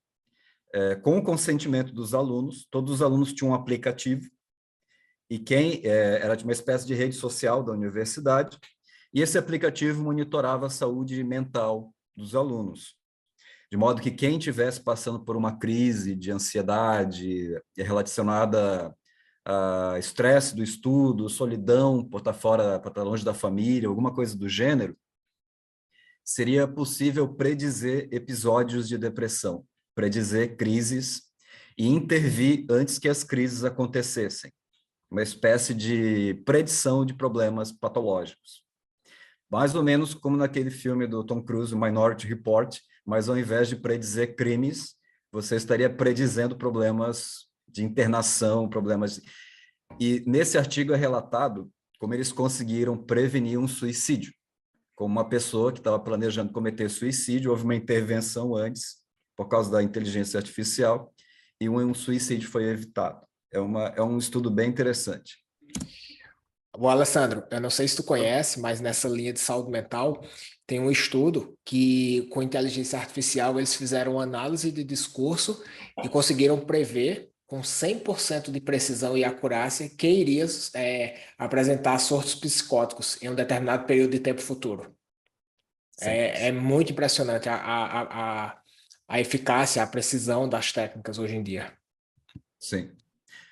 com o consentimento dos alunos, todos os alunos tinham um aplicativo, e era de uma espécie de rede social da universidade, e esse aplicativo monitorava a saúde mental dos alunos, de modo que quem estivesse passando por uma crise de ansiedade relacionada a estresse do estudo, solidão por estar fora, por estar longe da família, alguma coisa do gênero, seria possível predizer episódios de depressão, predizer crises e intervir antes que as crises acontecessem. Uma espécie de predição de problemas patológicos. Mais ou menos como naquele filme do Tom Cruise, Minority Report, mas ao invés de predizer crimes, você estaria predizendo problemas de internação, problemas... E nesse artigo é relatado como eles conseguiram prevenir um suicídio. Como uma pessoa que estava planejando cometer suicídio, houve uma intervenção antes, por causa da inteligência artificial, e um suicídio foi evitado. É um estudo bem interessante. Bom, Alessandro, eu não sei se tu conhece, mas nessa linha de saúde mental tem um estudo que, com inteligência artificial, eles fizeram uma análise de discurso e conseguiram prever, com 100% de precisão e acurácia, quem iria apresentar surtos psicóticos em um determinado período de tempo futuro. Sim, É muito impressionante a eficácia, a precisão das técnicas hoje em dia. sim.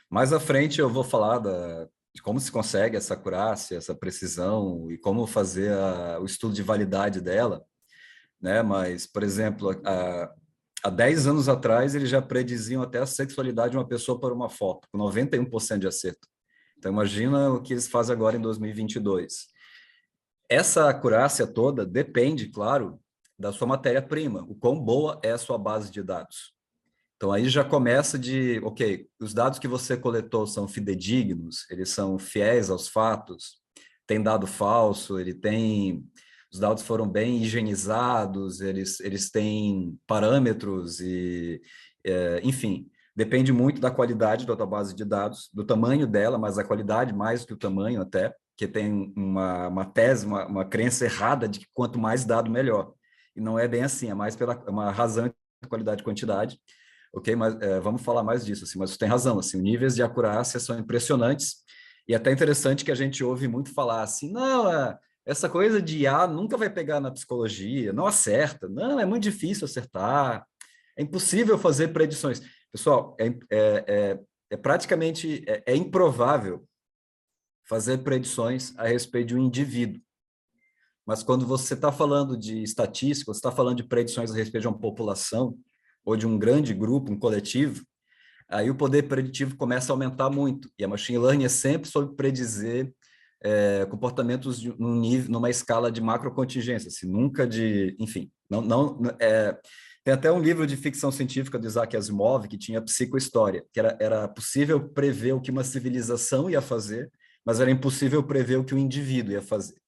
Mais à frente eu vou falar de como se consegue essa acurácia, essa precisão e como fazer o estudo de validade dela, né? Mas, por exemplo, há 10 anos atrás eles já prediziam até a sexualidade de uma pessoa por uma foto, com 91% de acerto. Então imagina o que eles fazem agora em 2022. Essa acurácia toda depende, claro, da sua matéria-prima, o quão boa é a sua base de dados. Então, aí já começa ok, os dados que você coletou são fidedignos, eles são fiéis aos fatos, tem dado falso, os dados foram bem higienizados, eles têm parâmetros enfim, depende muito da qualidade da tua base de dados, do tamanho dela, mas a qualidade mais do que o tamanho até, que tem uma tese, uma crença errada de que quanto mais dado, melhor. E não é bem assim, é mais pela uma razão de qualidade e quantidade. Ok, mas vamos falar mais disso, assim, mas você tem razão, assim, níveis de acurácia são impressionantes e até interessante que a gente ouve muito falar assim, não, essa coisa de IA nunca vai pegar na psicologia, não acerta, não, é muito difícil acertar, é impossível fazer predições. Pessoal, é praticamente, é improvável fazer predições a respeito de um indivíduo. Mas quando você está falando de estatística, você está falando de predições a respeito de uma população, ou de um grande grupo, um coletivo, aí o poder preditivo começa a aumentar muito. E a machine learning é sempre sobre predizer comportamentos numa escala de macrocontingência, assim, nunca de, enfim, tem até um livro de ficção científica do Isaac Asimov que tinha psicohistória, que era possível prever o que uma civilização ia fazer, mas era impossível prever o que um indivíduo ia fazer.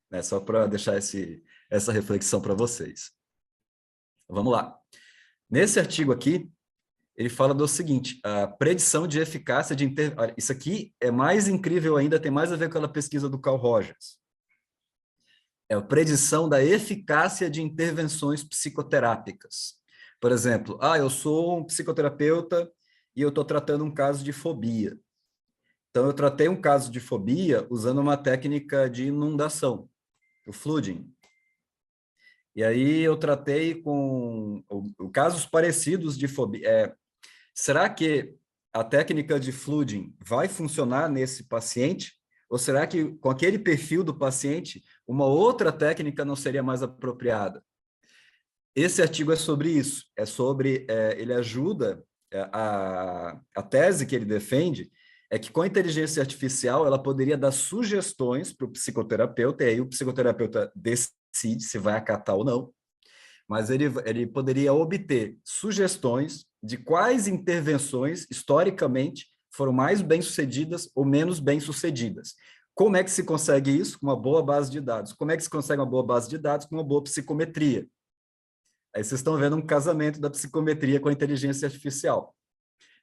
Né? Só para deixar essa reflexão para vocês. Vamos lá. Nesse artigo aqui, ele fala do seguinte, a predição de eficácia de... Isso aqui é mais incrível ainda, tem mais a ver com aquela pesquisa do Carl Rogers. É a predição da eficácia de intervenções psicoterápicas. Por exemplo, eu sou um psicoterapeuta e eu estou tratando um caso de fobia. Então, eu tratei um caso de fobia usando uma técnica de inundação, o flooding. E aí eu tratei com casos parecidos de fobia. Será que a técnica de flooding vai funcionar nesse paciente? Ou será que com aquele perfil do paciente, uma outra técnica não seria mais apropriada? Esse artigo é sobre isso, ele ajuda, a tese que ele defende é que com a inteligência artificial ela poderia dar sugestões para o psicoterapeuta, e aí o psicoterapeuta decide se vai acatar ou não, mas ele poderia obter sugestões de quais intervenções, historicamente, foram mais bem-sucedidas ou menos bem-sucedidas. Como é que se consegue isso? Com uma boa base de dados. Como é que se consegue uma boa base de dados? Com uma boa psicometria. Aí vocês estão vendo um casamento da psicometria com a inteligência artificial.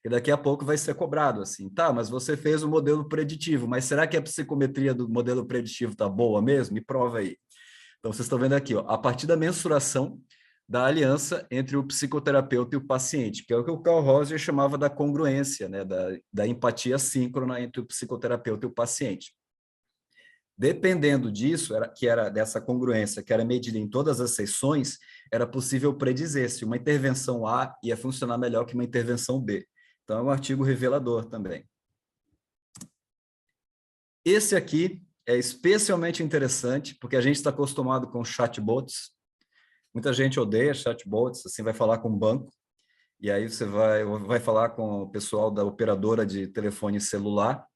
E daqui a pouco vai ser cobrado assim, tá, mas você fez o modelo preditivo, mas será que a psicometria do modelo preditivo está boa mesmo? Me prova aí. Então, vocês estão vendo aqui, ó, a partir da mensuração da aliança entre o psicoterapeuta e o paciente, que é o que o Carl Rogers chamava da congruência, né, da empatia síncrona entre o psicoterapeuta e o paciente. Dependendo disso, que era dessa congruência, que era medida em todas as sessões, era possível predizer se uma intervenção A ia funcionar melhor que uma intervenção B. Então, é um artigo revelador também. Esse aqui é especialmente interessante, porque a gente está acostumado com chatbots. Muita gente odeia chatbots, assim, vai falar com o banco, e aí você vai falar com o pessoal da operadora de telefone celular,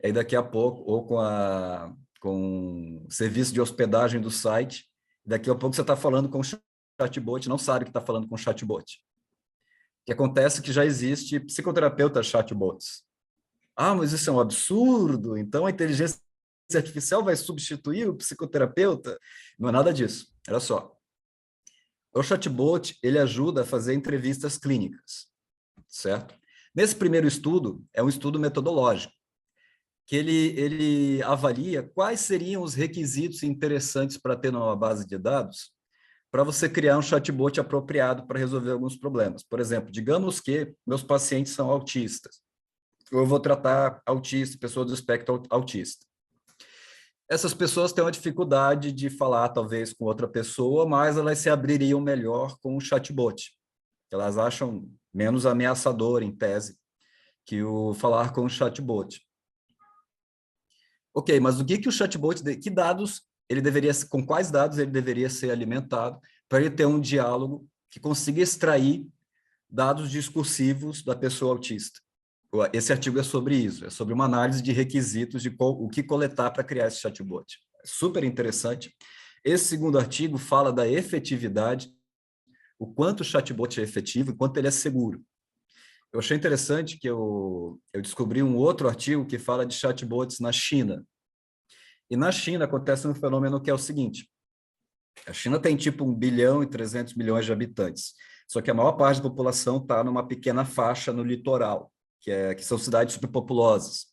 aí daqui a pouco, ou com o serviço de hospedagem do site, daqui a pouco você está falando com o chatbot, não sabe que está falando com o chatbot. O que acontece é que já existe psicoterapeuta chatbots. Ah, mas isso é um absurdo, então a inteligência artificial vai substituir o psicoterapeuta? Não é nada disso. Olha só. O chatbot, ele ajuda a fazer entrevistas clínicas, certo? Nesse primeiro estudo, é um estudo metodológico, que ele avalia quais seriam os requisitos interessantes para ter numa base de dados para você criar um chatbot apropriado para resolver alguns problemas. Por exemplo, digamos que meus pacientes são autistas. Eu vou tratar autista, pessoas do espectro autista. Essas pessoas têm uma dificuldade de falar, talvez, com outra pessoa, mas elas se abririam melhor com o chatbot. Elas acham menos ameaçador, em tese, que o falar com o chatbot. Ok, mas o que o chatbot, que dados ele deveria, com quais dados ele deveria ser alimentado para ele ter um diálogo que consiga extrair dados discursivos da pessoa autista? Esse artigo é sobre isso, é sobre uma análise de requisitos de o que coletar para criar esse chatbot. É super interessante. Esse segundo artigo fala da efetividade, o quanto o chatbot é efetivo e quanto ele é seguro. Eu achei interessante que eu descobri um outro artigo que fala de chatbots na China. E na China acontece um fenômeno que é o seguinte: a China tem tipo 1 bilhão e 300 milhões de habitantes, só que a maior parte da população está numa pequena faixa no litoral, que são cidades superpopulosas.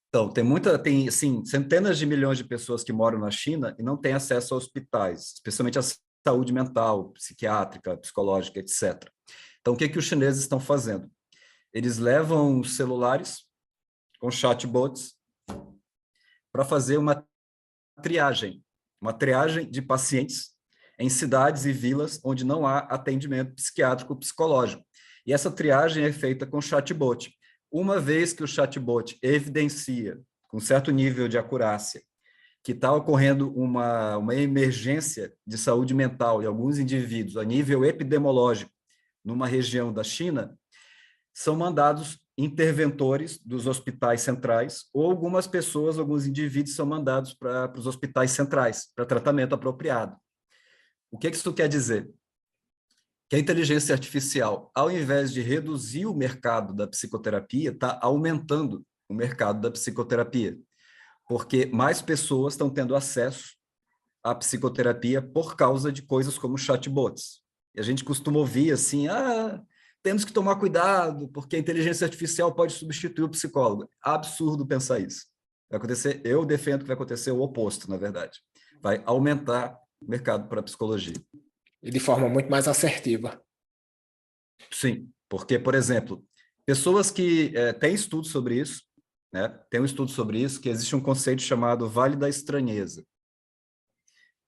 Então, tem assim, centenas de milhões de pessoas que moram na China e não têm acesso a hospitais, especialmente a saúde mental, psiquiátrica, psicológica, etc. Então, o que os chineses estão fazendo? Eles levam celulares com chatbots para fazer uma triagem de pacientes em cidades e vilas onde não há atendimento psiquiátrico psicológico. E essa triagem é feita com chatbot. Uma vez que o chatbot evidencia, com certo nível de acurácia, que está ocorrendo uma emergência de saúde mental em alguns indivíduos a nível epidemiológico numa região da China, são mandados interventores dos hospitais centrais, ou algumas pessoas, alguns indivíduos são mandados para os hospitais centrais, para tratamento apropriado. O que isso quer dizer? Que a inteligência artificial, ao invés de reduzir o mercado da psicoterapia, está aumentando o mercado da psicoterapia, porque mais pessoas estão tendo acesso à psicoterapia por causa de coisas como chatbots. E a gente costuma ouvir assim, temos que tomar cuidado, porque a inteligência artificial pode substituir o psicólogo. Absurdo pensar isso. Vai acontecer, eu defendo que vai acontecer o oposto, na verdade. Vai aumentar o mercado para a psicologia. E de forma muito mais assertiva. Sim, porque, por exemplo, pessoas que têm estudos sobre isso, né? Tem um estudo sobre isso, que existe um conceito chamado Vale da Estranheza,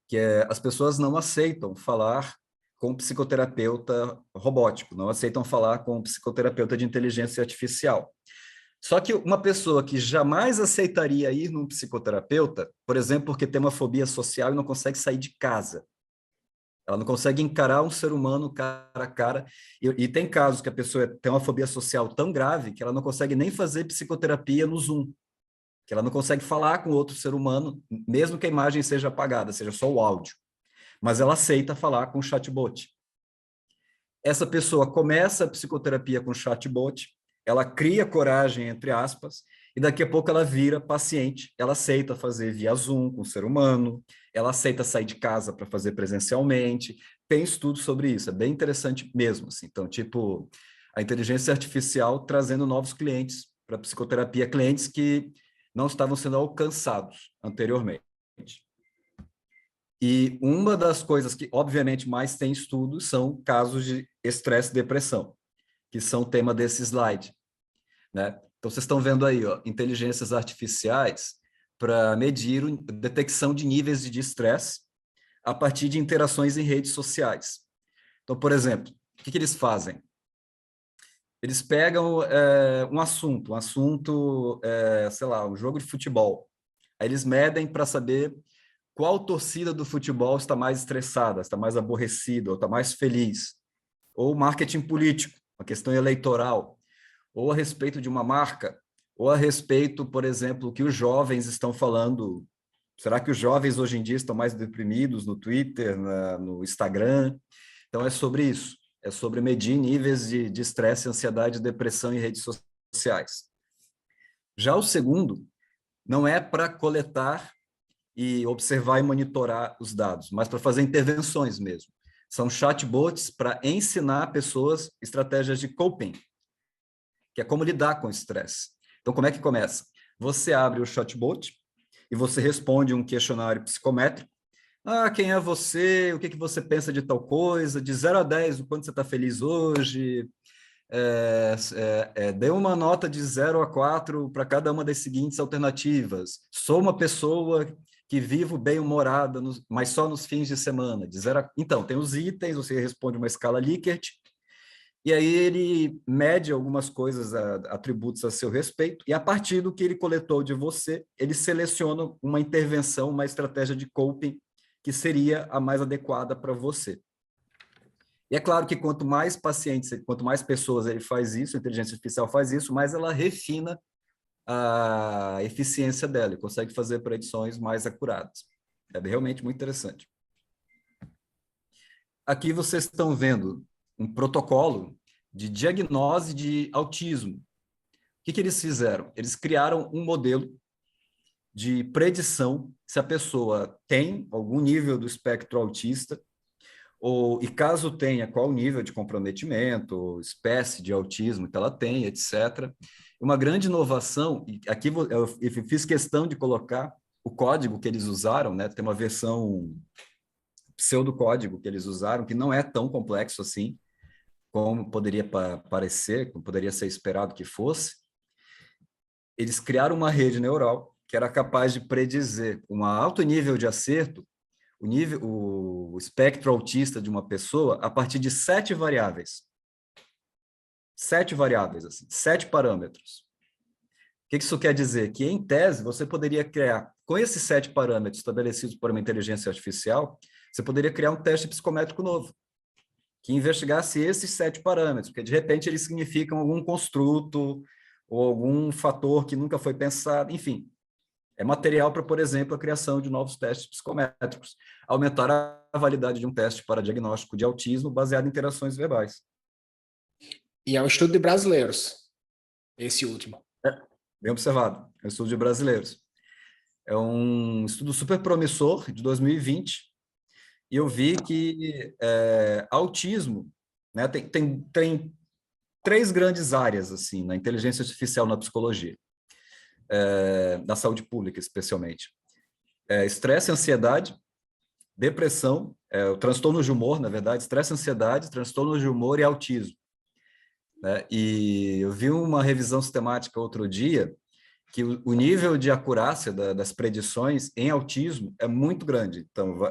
que é as pessoas não aceitam falar com um psicoterapeuta robótico, não aceitam falar com um psicoterapeuta de inteligência artificial. Só que uma pessoa que jamais aceitaria ir num psicoterapeuta, por exemplo, porque tem uma fobia social e não consegue sair de casa, ela não consegue encarar um ser humano cara a cara, e tem casos que a pessoa tem uma fobia social tão grave que ela não consegue nem fazer psicoterapia no Zoom, que ela não consegue falar com outro ser humano, mesmo que a imagem seja apagada, seja só o áudio. Mas ela aceita falar com o chatbot. Essa pessoa começa a psicoterapia com o chatbot, ela cria coragem, entre aspas, e daqui a pouco ela vira paciente, ela aceita fazer via Zoom com o ser humano, ela aceita sair de casa para fazer presencialmente, tem estudo sobre isso, é bem interessante mesmo. Assim. Então, tipo, a inteligência artificial trazendo novos clientes para a psicoterapia, clientes que não estavam sendo alcançados anteriormente. E uma das coisas que, obviamente, mais tem estudos são casos de estresse e depressão, que são o tema desse slide, né? Então, vocês estão vendo aí, ó, inteligências artificiais para medir a detecção de níveis de estresse a partir de interações em redes sociais. Então, por exemplo, o que eles fazem? Eles pegam um assunto, sei lá, um jogo de futebol. Aí eles medem para saber qual torcida do futebol está mais estressada, está mais aborrecida, ou está mais feliz. Ou marketing político, uma questão eleitoral. Ou a respeito de uma marca. Ou a respeito, por exemplo, que os jovens estão falando. Será que os jovens hoje em dia estão mais deprimidos no Twitter, no Instagram? Então, é sobre isso. É sobre medir níveis de estresse, ansiedade, depressão em redes sociais. Já o segundo não é para coletar e observar e monitorar os dados, mas para fazer intervenções mesmo. São chatbots para ensinar pessoas estratégias de coping, que é como lidar com o estresse. Então, como é que começa? Você abre o chatbot e você responde um questionário psicométrico. Quem é você? O que você pensa de tal coisa? De 0 a 10, o quanto você está feliz hoje? Dê uma nota de 0 a 4 para cada uma das seguintes alternativas. Sou uma pessoa que vivo bem-humorada, mas só nos fins de semana. Então, tem os itens, você responde uma escala Likert, e aí ele mede algumas coisas, atributos a seu respeito, e a partir do que ele coletou de você, ele seleciona uma intervenção, uma estratégia de coping que seria a mais adequada para você. E é claro que quanto mais pacientes, quanto mais pessoas ele faz isso, a inteligência artificial faz isso, mais ela refina a eficiência dela, e consegue fazer predições mais acuradas. É realmente muito interessante. Aqui vocês estão vendo um protocolo de diagnose de autismo. O que eles fizeram? Eles criaram um modelo de predição se a pessoa tem algum nível do espectro autista, e caso tenha, qual o nível de comprometimento, espécie de autismo que ela tem, etc. Uma grande inovação, e aqui eu fiz questão de colocar o código que eles usaram, né? Tem uma versão pseudocódigo que eles usaram, que não é tão complexo assim, como poderia parecer, como poderia ser esperado que fosse. Eles criaram uma rede neural que era capaz de predizer um alto nível de acerto, o espectro autista de uma pessoa, a partir de 7 variáveis. 7 variáveis, assim, 7 parâmetros. O que isso quer dizer? Que, em tese, você poderia criar, com esses 7 parâmetros estabelecidos por uma inteligência artificial, você poderia criar um teste psicométrico novo, que investigasse esses 7 parâmetros, porque, de repente, eles significam algum construto ou algum fator que nunca foi pensado, enfim. É material para, por exemplo, a criação de novos testes psicométricos, aumentar a validade de um teste para diagnóstico de autismo baseado em interações verbais. E é um estudo de brasileiros, esse último. Bem observado, é um estudo de brasileiros. É um estudo super promissor, de 2020, e eu vi que autismo, né, tem 3 grandes áreas assim na inteligência artificial na psicologia, na saúde pública especialmente. Estresse, ansiedade, depressão, o transtorno de humor, na verdade, estresse, ansiedade, transtorno de humor e autismo. Né? E eu vi uma revisão sistemática outro dia que o nível de acurácia das predições em autismo é muito grande. Então,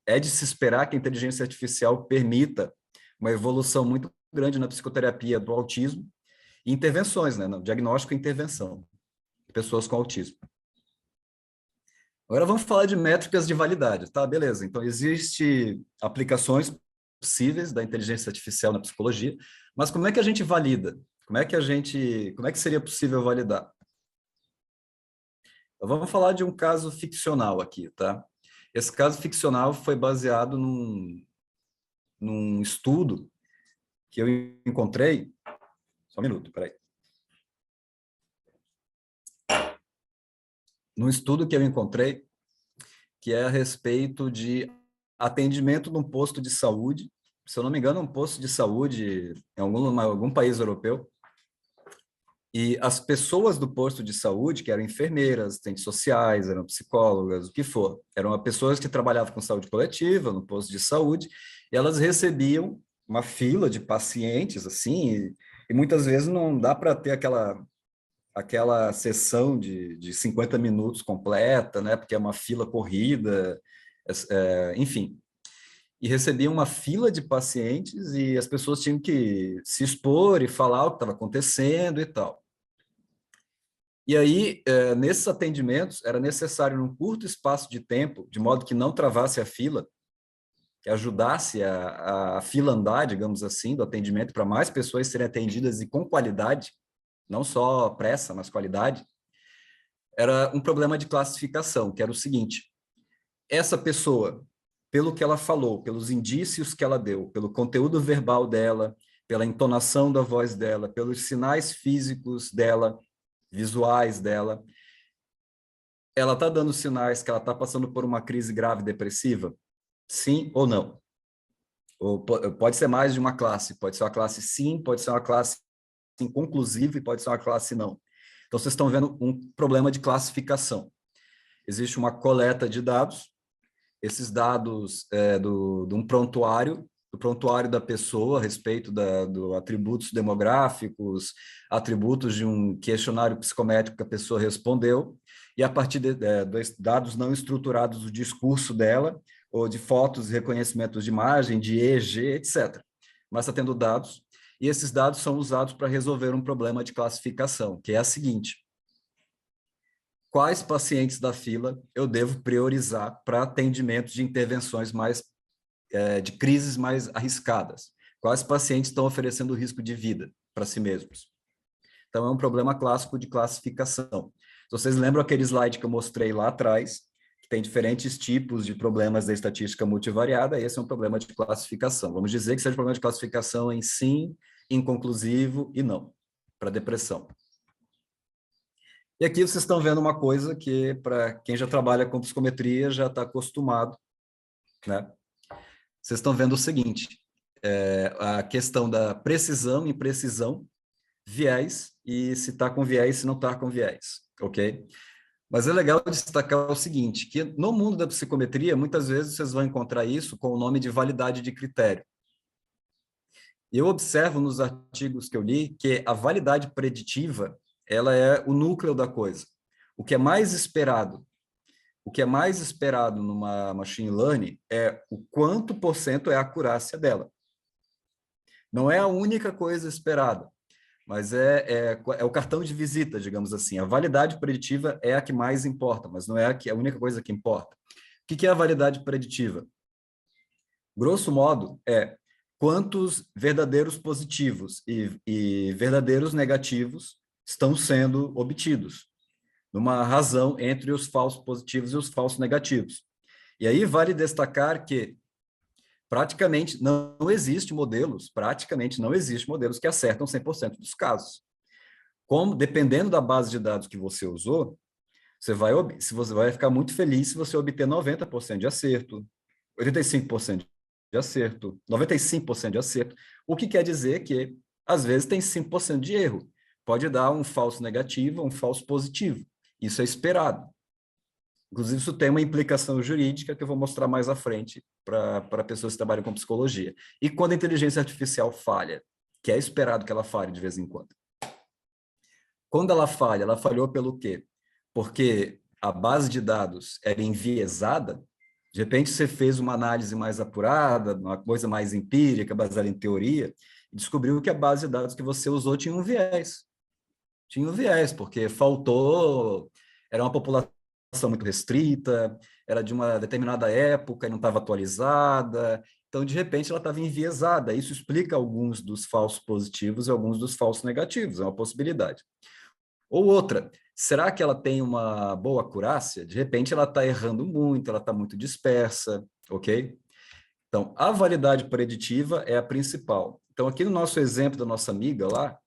é de se esperar que a inteligência artificial permita uma evolução muito grande na psicoterapia do autismo e intervenções, né? No diagnóstico e intervenção de pessoas com autismo. Agora vamos falar de métricas de validade, tá? Beleza. Então, existem aplicações possíveis da inteligência artificial na psicologia, mas como é que a gente valida? Como é que seria possível validar? Então, vamos falar de um caso ficcional aqui, tá? Esse caso ficcional foi baseado num estudo que eu encontrei. Só um minuto, peraí. Num estudo que eu encontrei, que é a respeito de atendimento num posto de saúde, se eu não me engano, um posto de saúde em algum país europeu, e as pessoas do posto de saúde, que eram enfermeiras, assistentes sociais, eram psicólogas, o que for, eram pessoas que trabalhavam com saúde coletiva no posto de saúde, e elas recebiam uma fila de pacientes, assim, e muitas vezes não dá para ter aquela sessão de 50 minutos completa, né, porque é uma fila corrida, enfim. E recebiam uma fila de pacientes e as pessoas tinham que se expor e falar o que estava acontecendo e tal. E aí, nesses atendimentos, era necessário, num curto espaço de tempo, de modo que não travasse a fila, que ajudasse a fila andar, digamos assim, do atendimento, para mais pessoas serem atendidas e com qualidade, não só pressa, mas qualidade, era um problema de classificação, que era o seguinte: essa pessoa, pelo que ela falou, pelos indícios que ela deu, pelo conteúdo verbal dela, pela entonação da voz dela, pelos sinais físicos dela, visuais dela, ela está dando sinais que ela está passando por uma crise grave depressiva? Sim ou não? Ou pode ser mais de uma classe, pode ser uma classe sim, pode ser uma classe inconclusiva e pode ser uma classe não. Então, vocês estão vendo um problema de classificação. Existe uma coleta de dados, esses dados de um prontuário, do prontuário da pessoa a respeito do atributos demográficos, atributos de um questionário psicométrico que a pessoa respondeu, e a partir dos dados não estruturados do discurso dela, ou de fotos e reconhecimentos de imagem, de EEG, etc. Mas está tendo dados, e esses dados são usados para resolver um problema de classificação, que é a seguinte: quais pacientes da fila eu devo priorizar para atendimento de intervenções de crises mais arriscadas? Quais pacientes estão oferecendo risco de vida para si mesmos? Então, é um problema clássico de classificação. Se vocês lembram aquele slide que eu mostrei lá atrás, que tem diferentes tipos de problemas da estatística multivariada, esse é um problema de classificação. Vamos dizer que seja um problema de classificação em sim, inconclusivo e não, para depressão. E aqui vocês estão vendo uma coisa que, para quem já trabalha com psicometria, já está acostumado, né? Vocês estão vendo o seguinte: a questão da precisão, imprecisão, viés, e se está com viés, se não está com viés, ok? Mas é legal destacar o seguinte, que no mundo da psicometria, muitas vezes vocês vão encontrar isso com o nome de validade de critério. E eu observo nos artigos que eu li que a validade preditiva, ela é o núcleo da coisa. O que é mais esperado numa machine learning é o quanto por cento é a acurácia dela. Não é a única coisa esperada, mas é o cartão de visita, digamos assim. A validade preditiva é a que mais importa, mas não é a única coisa que importa. O que é a validade preditiva? Grosso modo, é quantos verdadeiros positivos e verdadeiros negativos estão sendo obtidos, numa razão entre os falsos positivos e os falsos negativos. E aí vale destacar que praticamente não existe modelos que acertam 100% dos casos. Dependendo da base de dados que você você vai ficar muito feliz se você obter 90% de acerto, 85% de acerto, 95% de acerto, o que quer dizer que, às vezes, tem 5% de erro. Pode dar um falso negativo, um falso positivo. Isso é esperado. Inclusive, isso tem uma implicação jurídica que eu vou mostrar mais à frente para pessoas que trabalham com psicologia. E quando a inteligência artificial falha, que é esperado que ela falhe de vez em quando. Quando ela falha, ela falhou pelo quê? Porque a base de dados era enviesada. De repente, você fez uma análise mais apurada, uma coisa mais empírica, baseada em teoria, e descobriu que a base de dados que você usou tinha um viés. Tinha um viés, porque era uma população muito restrita, era de uma determinada época e não estava atualizada. Então, de repente, ela estava enviesada. Isso explica alguns dos falsos positivos e alguns dos falsos negativos, é uma possibilidade. Ou outra, será que ela tem uma boa acurácia? De repente, ela está errando muito, ela está muito dispersa, ok? Então, a validade preditiva é a principal. Então, aqui no nosso exemplo da nossa amiga lá,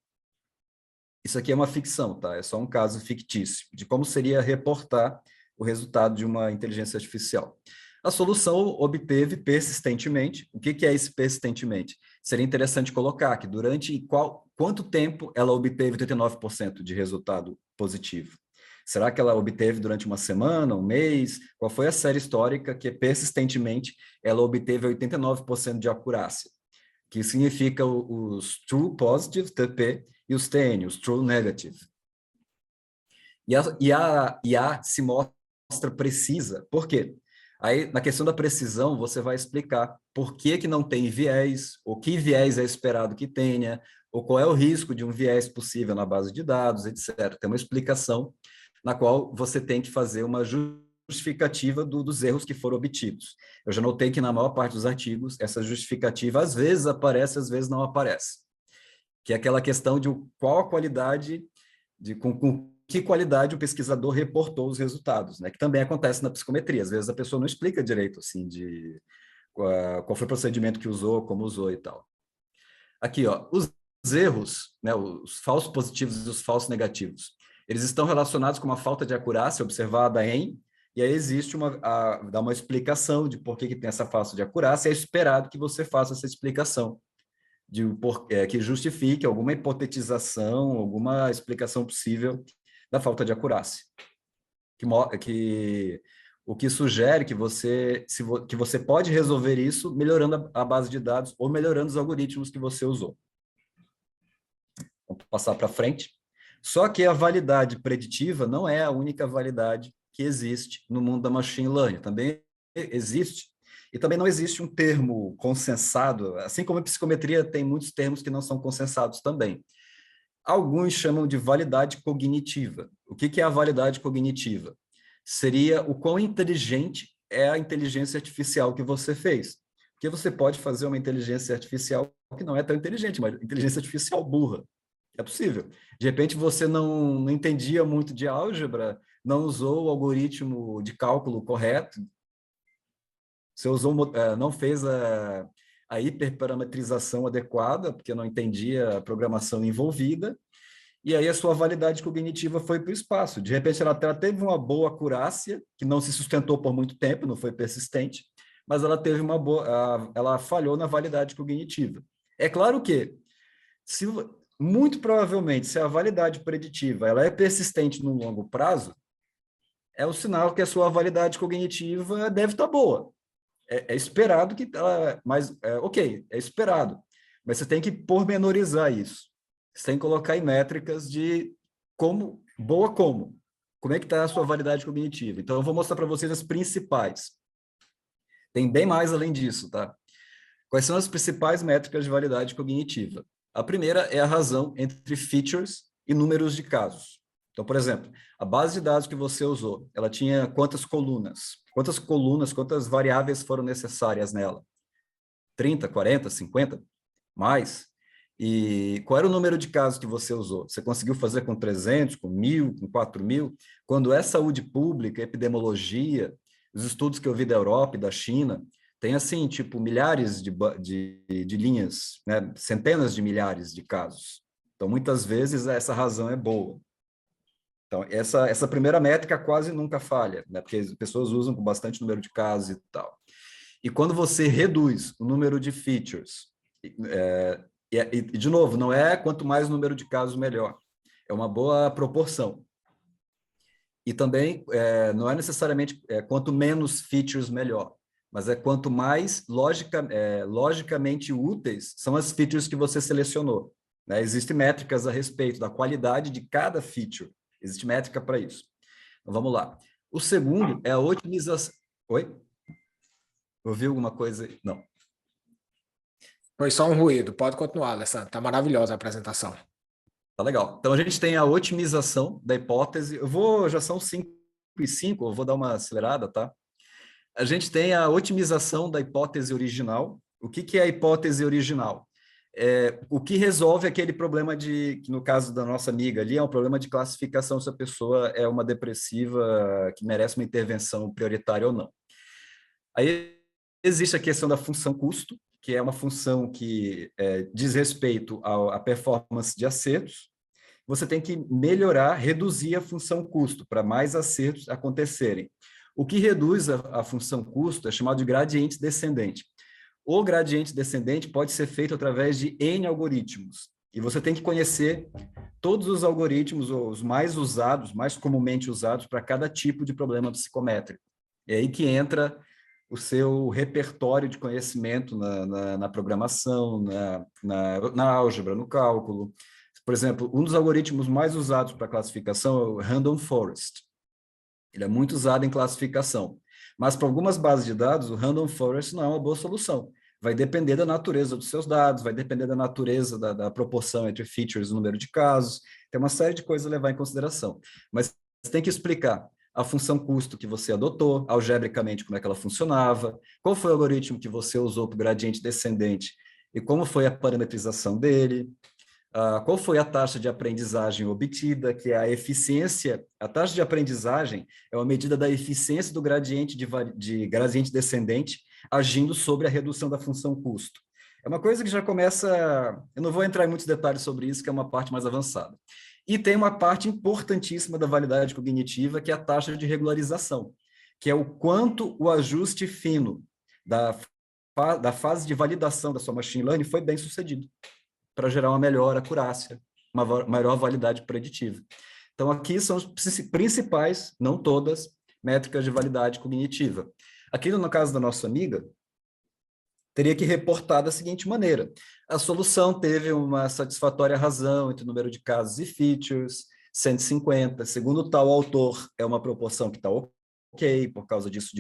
isso aqui é uma ficção, tá? É só um caso fictício de como seria reportar o resultado de uma inteligência artificial. A solução obteve persistentemente. O que é esse persistentemente? Seria interessante colocar que durante quanto tempo ela obteve 89% de resultado positivo? Será que ela obteve durante uma semana, um mês? Qual foi a série histórica que persistentemente ela obteve 89% de acurácia? Que significa os true positive, TP, e os TN, os true negative. A IA se mostra precisa. Por quê? Aí, na questão da precisão, você vai explicar por que não tem viés, o que viés é esperado que tenha, ou qual é o risco de um viés possível na base de dados, etc. Tem uma explicação na qual você tem que fazer uma justificativa dos erros que foram obtidos. Eu já notei que na maior parte dos artigos, essa justificativa às vezes aparece, às vezes não aparece. Que é aquela questão de qual a qualidade, com que qualidade o pesquisador reportou os resultados, né? Que também acontece na psicometria. Às vezes a pessoa não explica direito, assim, qual foi o procedimento que usou, como usou e tal. Aqui, ó, os erros, né, os falsos positivos e os falsos negativos, eles estão relacionados com uma falta de acurácia observada e aí existe dá uma explicação de por que tem essa falta de acurácia, é esperado que você faça essa explicação, que justifique alguma hipotetização, alguma explicação possível da falta de acurácia. O que sugere que que você pode resolver isso melhorando a base de dados ou melhorando os algoritmos que você usou. Vamos passar para frente. Só que a validade preditiva não é a única validade que existe no mundo da machine learning. Também existe. E também não existe um termo consensado, assim como a psicometria tem muitos termos que não são consensados também. Alguns chamam de validade cognitiva. O que é a validade cognitiva? Seria o quão inteligente é a inteligência artificial que você fez. Porque você pode fazer uma inteligência artificial que não é tão inteligente, mas inteligência artificial burra. É possível. De repente você não entendia muito de álgebra, não usou o algoritmo de cálculo correto, você não fez a hiperparametrização adequada, porque não entendia a programação envolvida, e aí a sua validade cognitiva foi para o espaço. De repente ela teve uma boa acurácia, que não se sustentou por muito tempo, não foi persistente, mas ela teve ela falhou na validade cognitiva. É claro que, muito provavelmente, se a validade preditiva ela é persistente no longo prazo, é o sinal que a sua validade cognitiva deve estar boa. É esperado que ela... ok, é esperado. Mas você tem que pormenorizar isso. Você tem que colocar em métricas de como... Boa como? Como é que está a sua validade cognitiva? Então, eu vou mostrar para vocês as principais. Tem bem mais além disso, tá? Quais são as principais métricas de validade cognitiva? A primeira é a razão entre features e números de casos. Então, por exemplo, a base de dados que você usou, ela tinha quantas colunas? Quantas variáveis foram necessárias nela? 30, 40, 50? Mais? E qual era o número de casos que você usou? Você conseguiu fazer com 300, com 1.000, com 4.000? Quando é saúde pública, epidemiologia, os estudos que eu vi da Europa e da China, tem assim, tipo, milhares de linhas, né? Centenas de milhares de casos. Então, muitas vezes, essa razão é boa. Então, essa primeira métrica quase nunca falha, né? Porque as pessoas usam com bastante número de casos e tal. E quando você reduz o número de features, de novo, não é quanto mais número de casos, melhor. É uma boa proporção. E também não é necessariamente quanto menos features, melhor. Mas é quanto mais logicamente úteis são as features que você selecionou. Né? Existem métricas a respeito da qualidade de cada feature. Existe métrica para isso. Então, vamos lá. O segundo é a otimização... Oi? Ouviu alguma coisa? Não. Foi só um ruído. Pode continuar, Alessandro. Está maravilhosa a apresentação. Tá legal. Então, a gente tem a otimização da hipótese. Já são 5:05, eu vou dar uma acelerada, tá? A gente tem a otimização da hipótese original. O que é a hipótese original? O que resolve aquele problema que no caso da nossa amiga ali, é um problema de classificação se a pessoa é uma depressiva que merece uma intervenção prioritária ou não. Aí existe a questão da função custo, que é uma função que diz respeito à performance de acertos. Você tem que melhorar, reduzir a função custo para mais acertos acontecerem. O que reduz a função custo é chamado de gradiente descendente. O gradiente descendente pode ser feito através de N algoritmos. E você tem que conhecer todos os algoritmos, os mais usados, mais comumente usados para cada tipo de problema psicométrico. É aí que entra o seu repertório de conhecimento na programação, na álgebra, no cálculo. Por exemplo, um dos algoritmos mais usados para classificação é o Random Forest. Ele é muito usado em classificação. Mas para algumas bases de dados, o Random Forest não é uma boa solução. Vai depender da natureza dos seus dados, vai depender da natureza da proporção entre features e número de casos. Tem uma série de coisas a levar em consideração. Mas você tem que explicar a função custo que você adotou, algebricamente como é que ela funcionava, qual foi o algoritmo que você usou para o gradiente descendente e como foi a parametrização dele, qual foi a taxa de aprendizagem obtida, que é a eficiência. A taxa de aprendizagem é uma medida da eficiência do gradiente de gradiente descendente agindo sobre a redução da função custo. É uma coisa que já começa... Eu não vou entrar em muitos detalhes sobre isso, que é uma parte mais avançada. E tem uma parte importantíssima da validade cognitiva, que é a taxa de regularização, que é o quanto o ajuste fino da fase de validação da sua machine learning foi bem sucedido, para gerar uma melhor acurácia, uma maior validade preditiva. Então, aqui são as principais, não todas, métricas de validade cognitiva. Aqui, no caso da nossa amiga, teria que reportar da seguinte maneira: a solução teve uma satisfatória razão entre o número de casos e features, 150, segundo tal autor, é uma proporção que está ok, por causa disso,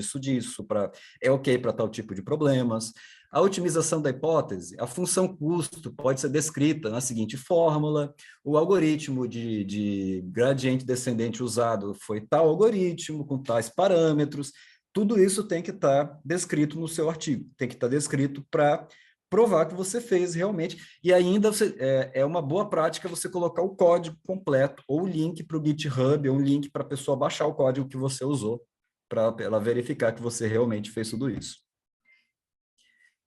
é ok para tal tipo de problemas. A otimização da hipótese, a função custo pode ser descrita na seguinte fórmula: o algoritmo de gradiente descendente usado foi tal algoritmo, com tais parâmetros. Tudo isso tem que estar descrito no seu artigo, tem que estar descrito para provar que você fez realmente, e ainda é uma boa prática você colocar o código completo, ou o link para o GitHub, ou um link para a pessoa baixar o código que você usou, para ela verificar que você realmente fez tudo isso.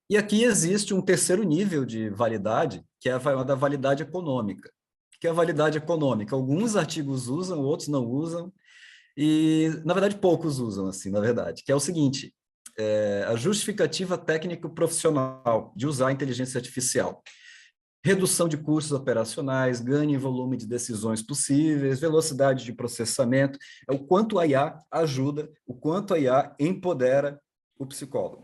E aqui existe um terceiro nível de validade, que é a da validade econômica. O que é a validade econômica? Alguns artigos usam, outros não usam, e, na verdade, poucos usam, assim, na verdade, que é o seguinte: a justificativa técnico-profissional de usar a inteligência artificial. Redução de custos operacionais, ganho em volume de decisões possíveis, velocidade de processamento, é o quanto a IA ajuda, o quanto a IA empodera o psicólogo.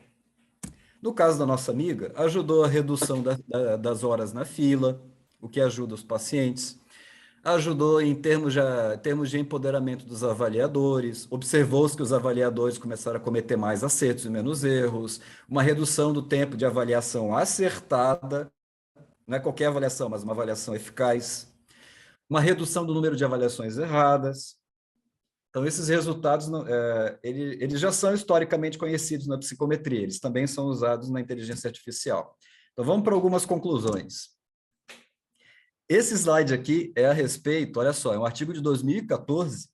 No caso da nossa amiga, ajudou a redução das horas na fila, o que ajuda os pacientes, ajudou em termos de empoderamento dos avaliadores, observou-se que os avaliadores começaram a cometer mais acertos e menos erros, uma redução do tempo de avaliação acertada, não é qualquer avaliação, mas uma avaliação eficaz, uma redução do número de avaliações erradas. Então, esses resultados, eles já são historicamente conhecidos na psicometria, eles também são usados na inteligência artificial. Então, vamos para algumas conclusões. Esse slide aqui é a respeito, olha só, é um artigo de 2014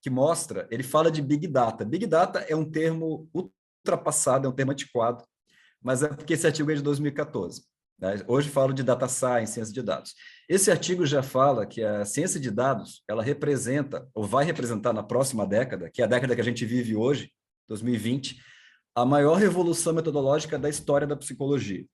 que mostra, ele fala de Big Data. Big Data é um termo ultrapassado, é um termo antiquado, mas é porque esse artigo é de 2014. Né? Hoje falo de Data Science, ciência de dados. Esse artigo já fala que a ciência de dados, ela representa, ou vai representar na próxima década, que é a década que a gente vive hoje, 2020, a maior revolução metodológica da história da psicologia. O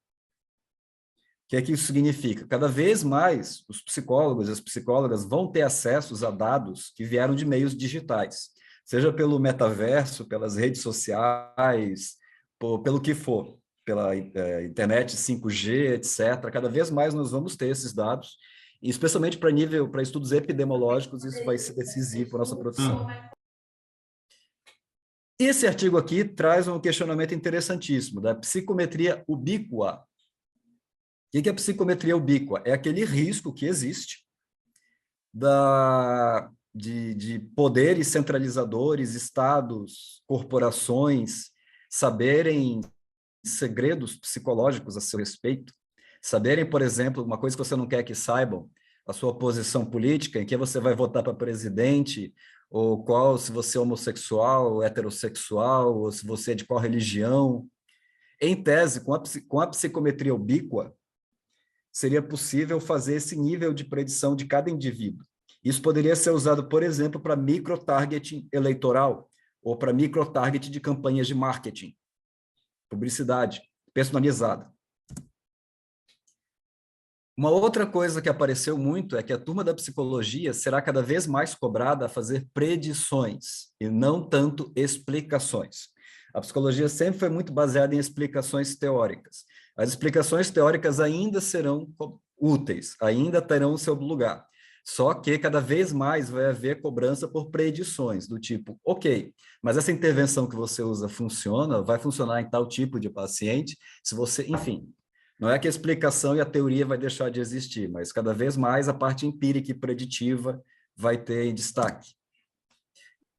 que é que isso significa? Cada vez mais os psicólogos e as psicólogas vão ter acesso a dados que vieram de meios digitais, seja pelo metaverso, pelas redes sociais, pelo que for, pela internet 5G, etc. Cada vez mais nós vamos ter esses dados, e especialmente para estudos epidemiológicos, isso vai ser decisivo para a nossa produção. Esse artigo aqui traz um questionamento interessantíssimo da psicometria ubíqua. O que é a psicometria ubíqua? É aquele risco que existe de poderes centralizadores, estados, corporações, saberem segredos psicológicos a seu respeito, saberem, por exemplo, uma coisa que você não quer que saibam, a sua posição política, em que você vai votar para presidente, ou se você é homossexual, ou heterossexual, ou se você é de qual religião. Em tese, com a psicometria ubíqua, seria possível fazer esse nível de predição de cada indivíduo. Isso poderia ser usado, por exemplo, para micro-targeting eleitoral, ou para micro-target de campanhas de marketing, publicidade personalizada. Uma outra coisa que apareceu muito é que a turma da psicologia será cada vez mais cobrada a fazer predições e não tanto explicações. A psicologia sempre foi muito baseada em explicações teóricas. As explicações teóricas ainda serão úteis, ainda terão o seu lugar. Só que cada vez mais vai haver cobrança por predições, do tipo, ok, mas essa intervenção que você usa funciona, vai funcionar em tal tipo de paciente, se você, enfim. Não é que a explicação e a teoria vai deixar de existir, mas cada vez mais a parte empírica e preditiva vai ter em destaque.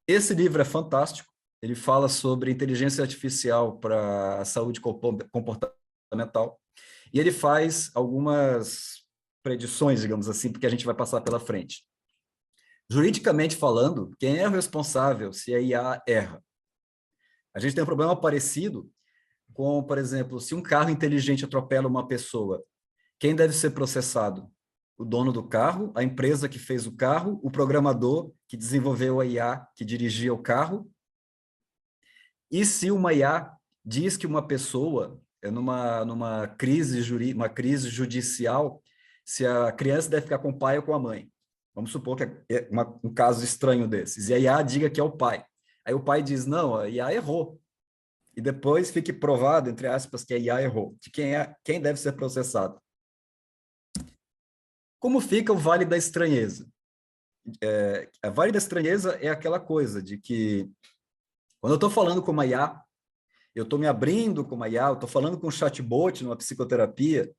Esse livro é fantástico, ele fala sobre inteligência artificial para a saúde comportamental, e ele faz algumas predições, digamos assim, porque a gente vai passar pela frente. Juridicamente falando, quem é o responsável se a IA erra? A gente tem um problema parecido com, por exemplo, se um carro inteligente atropela uma pessoa, quem deve ser processado? O dono do carro, a empresa que fez o carro, o programador que desenvolveu a IA que dirigia o carro? E se uma IA diz que uma pessoa, numa crise judicial, se a criança deve ficar com o pai ou com a mãe? Vamos supor que é um caso estranho desses. E a IA diga que é o pai. Aí o pai diz, não, a IA errou. E depois fique provado, entre aspas, que a IA errou. De quem deve ser processado? Como fica o Vale da Estranheza? A Vale da Estranheza é aquela coisa de que, quando eu estou falando com uma IA, eu estou me abrindo com uma IA, eu estou falando com um chatbot numa psicoterapia,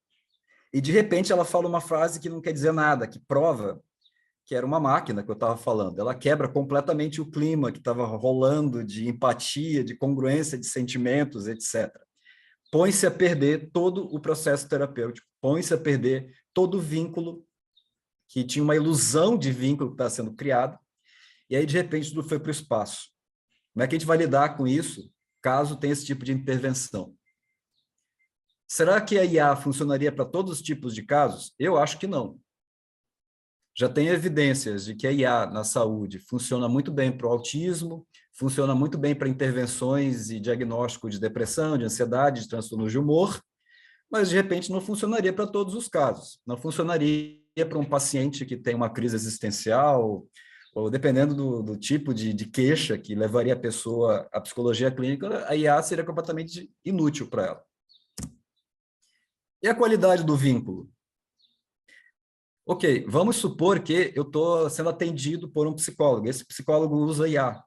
e de repente ela fala uma frase que não quer dizer nada, que prova que era uma máquina que eu estava falando. Ela quebra completamente o clima que estava rolando de empatia, de congruência de sentimentos, etc. Põe-se a perder todo o processo terapêutico, põe-se a perder todo o vínculo, que tinha uma ilusão de vínculo que está sendo criado, e aí, de repente, tudo foi para o espaço. Como é que a gente vai lidar com isso, caso tenha esse tipo de intervenção? Será que a IA funcionaria para todos os tipos de casos? Eu acho que não. Já tem evidências de que a IA na saúde funciona muito bem para o autismo, funciona muito bem para intervenções e diagnóstico de depressão, de ansiedade, de transtorno de humor, mas de repente não funcionaria para todos os casos. Não funcionaria para um paciente que tem uma crise existencial, ou dependendo do tipo de queixa que levaria a pessoa à psicologia clínica, a IA seria completamente inútil para ela. E a qualidade do vínculo? Ok, vamos supor que eu estou sendo atendido por um psicólogo. Esse psicólogo usa IA.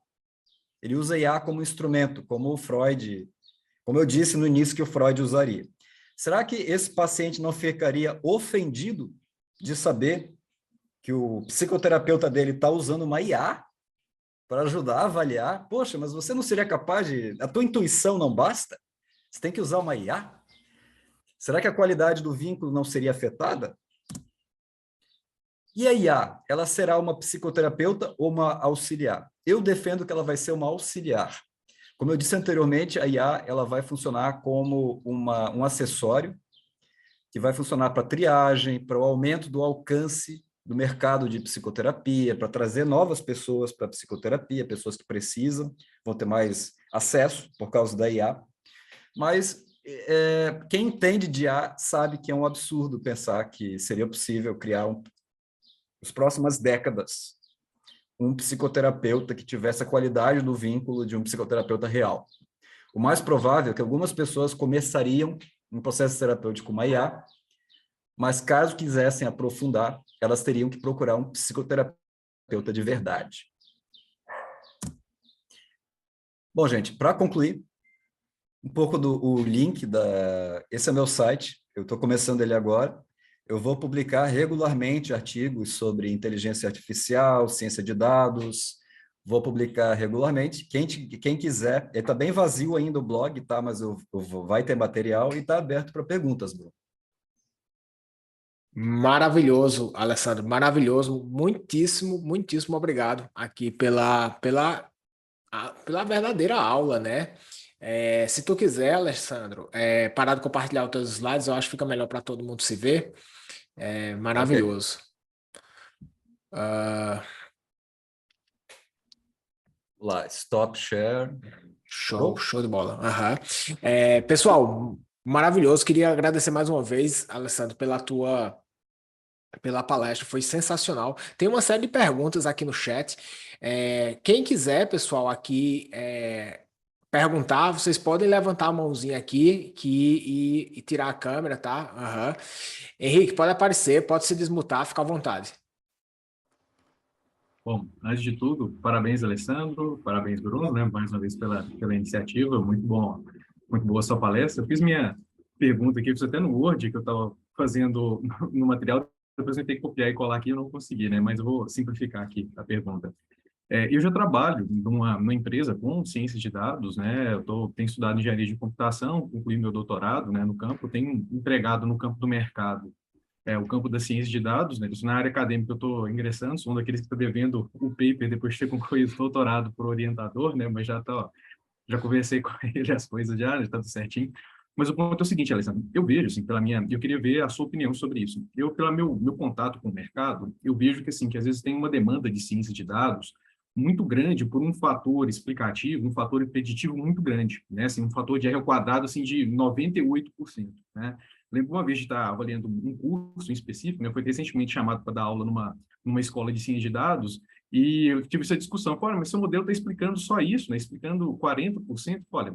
Ele usa IA como instrumento, como o Freud, como eu disse no início que o Freud usaria. Será que esse paciente não ficaria ofendido de saber que o psicoterapeuta dele está usando uma IA para ajudar a avaliar? Poxa, mas você não seria capaz de... A tua intuição não basta? Você tem que usar uma IA? Será que a qualidade do vínculo não seria afetada? E a IA, ela será uma psicoterapeuta ou uma auxiliar? Eu defendo que ela vai ser uma auxiliar. Como eu disse anteriormente, a IA ela vai funcionar como um acessório que vai funcionar para triagem, para o aumento do alcance do mercado de psicoterapia, para trazer novas pessoas para a psicoterapia, pessoas que precisam, vão ter mais acesso por causa da IA. Mas quem entende de IA sabe que é um absurdo pensar que seria possível criar, nas próximas décadas, um psicoterapeuta que tivesse a qualidade do vínculo de um psicoterapeuta real. O mais provável é que algumas pessoas começariam um processo terapêutico com uma IA, mas caso quisessem aprofundar, elas teriam que procurar um psicoterapeuta de verdade. Bom, gente, para concluir, um pouco do link esse é meu site, eu estou começando ele agora. Eu vou publicar regularmente artigos sobre inteligência artificial, ciência de dados, vou publicar regularmente. Quem quiser, ele está bem vazio ainda o blog, tá? Mas vai ter material e está aberto para perguntas, Bruno. Maravilhoso, Alessandro, maravilhoso. Muitíssimo, muitíssimo obrigado aqui pela verdadeira aula, né? Se tu quiser, Alessandro, parar de compartilhar os teus slides, eu acho que fica melhor para todo mundo se ver. Ok. Maravilhoso. Ah, Lá, stop share. Show de bola. Aham. Pessoal, maravilhoso. Queria agradecer mais uma vez, Alessandro, pela palestra, foi sensacional. Tem uma série de perguntas aqui no chat. Quem quiser, pessoal, aqui perguntar, vocês podem levantar a mãozinha aqui e tirar a câmera, tá? Aham. Henrique, pode aparecer, pode se desmutar, fica à vontade. Bom, antes de tudo, parabéns, Alessandro, parabéns, Bruno, né, mais uma vez pela iniciativa, muito boa a sua palestra. Eu fiz minha pergunta aqui, fiz até no Word, que eu estava fazendo no material, depois eu tentei copiar e colar aqui, eu não consegui, né, mas eu vou simplificar aqui a pergunta. Eu já trabalho numa empresa com ciências de dados, né, tenho estudado engenharia de computação, concluí meu doutorado, né, no campo, tenho empregado no campo do mercado o campo da ciência de dados, né? Na área acadêmica eu estou ingressando, sou um daqueles que está devendo o paper depois de ter concluído o doutorado por orientador, né? Mas já conversei com ele as coisas já está tudo certinho. Mas o ponto é o seguinte, Alessandro, eu vejo, assim, eu queria ver a sua opinião sobre isso. Pelo meu contato com o mercado, eu vejo que, assim, que às vezes tem uma demanda de ciência de dados muito grande por um fator explicativo, um fator preditivo muito grande, né? Assim, um fator de R ao quadrado, assim, de 98%, né? Lembro uma vez de estar avaliando um curso em específico, né? Foi recentemente chamado para dar aula numa escola de ciência de dados, e eu tive essa discussão. Olha, mas seu modelo está explicando só isso, né? Explicando 40%. Olha,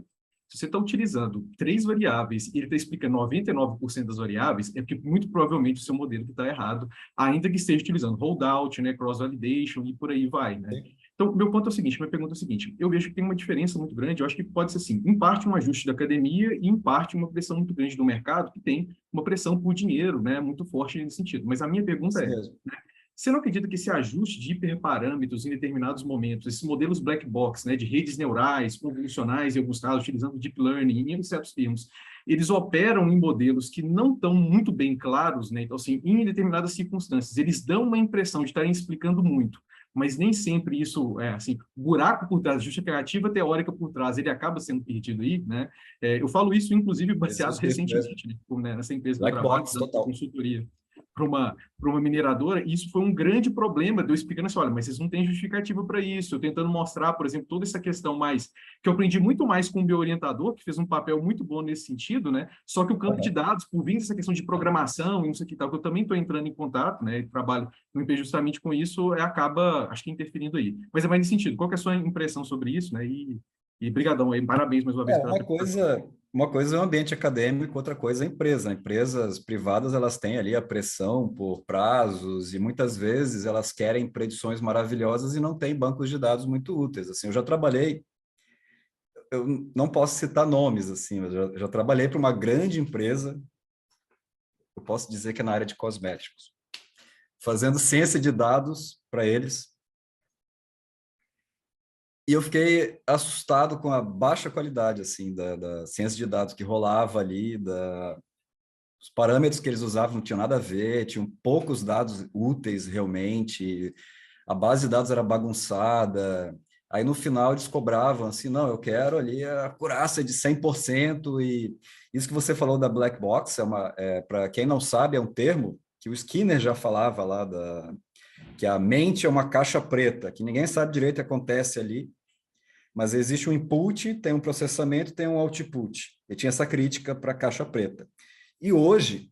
se você está utilizando 3 variáveis e ele está explicando 99% das variáveis, é porque muito provavelmente o seu modelo está errado, ainda que esteja utilizando holdout, né? Cross-validation e por aí vai, né? Então, meu ponto é o seguinte, minha pergunta é a seguinte, eu vejo que tem uma diferença muito grande, eu acho que pode ser, assim, em parte um ajuste da academia e, em parte, uma pressão muito grande do mercado, que tem uma pressão por dinheiro, né, muito forte nesse sentido. Mas a minha pergunta é, né, você não acredita que esse ajuste de hiperparâmetros em determinados momentos, esses modelos black box, né, de redes neurais, convolucionais, em alguns casos, utilizando deep learning, em certos termos, eles operam em modelos que não estão muito bem claros, né? Então, assim, em determinadas circunstâncias, eles dão uma impressão de estarem explicando muito, mas nem sempre isso é assim, buraco por trás, justificativa teórica por trás, ele acaba sendo perdido aí, né? Eu falo isso, inclusive, baseado recentemente, né, nessa empresa que eu trabalho, da consultoria para uma mineradora, e isso foi um grande problema de eu explicando assim, olha, mas vocês não têm justificativa para isso, eu tentando mostrar, por exemplo, toda essa questão mais, que eu aprendi muito mais com o meu orientador, que fez um papel muito bom nesse sentido, né, só que o campo de dados, por vir essa questão de programação e isso aqui tal, que eu também estou entrando em contato, né, e trabalho no IP justamente com isso, acaba, acho que interferindo aí. Mas é mais nesse sentido, qual que é a sua impressão sobre isso, né, e brigadão aí, parabéns mais uma vez. Uma coisa é o ambiente acadêmico, outra coisa é a empresa. Empresas privadas, elas têm ali a pressão por prazos e muitas vezes elas querem predições maravilhosas e não têm bancos de dados muito úteis. Assim, eu já trabalhei, eu não posso citar nomes, assim, mas já trabalhei para uma grande empresa, eu posso dizer que é na área de cosméticos, fazendo ciência de dados para eles. E eu fiquei assustado com a baixa qualidade assim da ciência de dados que rolava ali, os parâmetros que eles usavam não tinham nada a ver, tinham poucos dados úteis realmente, a base de dados era bagunçada. Aí no final eles cobravam assim, não, eu quero ali a acurácia de 100%, e isso que você falou da black box, para quem não sabe, é um termo que o Skinner já falava lá que a mente é uma caixa preta, que ninguém sabe direito o que acontece ali, mas existe um input, tem um processamento, tem um output. E tinha essa crítica para a caixa preta. E hoje,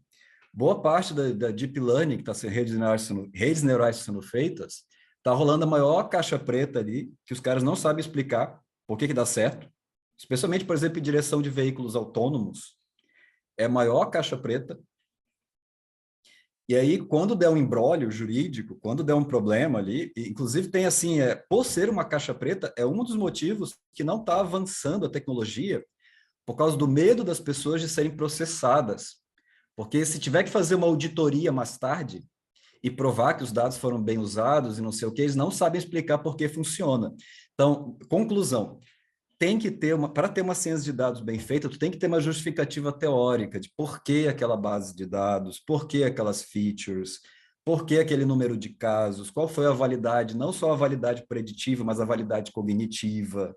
boa parte da Deep Learning, que está sendo redes neurais sendo feitas, está rolando a maior caixa preta ali, que os caras não sabem explicar por que dá certo, especialmente, por exemplo, em direção de veículos autônomos, é a maior caixa preta. E aí, quando der um imbróglio jurídico, quando der um problema ali, inclusive tem assim, por ser uma caixa preta, é um dos motivos que não está avançando a tecnologia, por causa do medo das pessoas de serem processadas. Porque se tiver que fazer uma auditoria mais tarde e provar que os dados foram bem usados e não sei o que, eles não sabem explicar por que funciona. Então, conclusão, tem que ter para ter uma ciência de dados bem feita, tu tem que ter uma justificativa teórica de por que aquela base de dados, por que aquelas features, por que aquele número de casos, qual foi a validade, não só a validade preditiva, mas a validade cognitiva,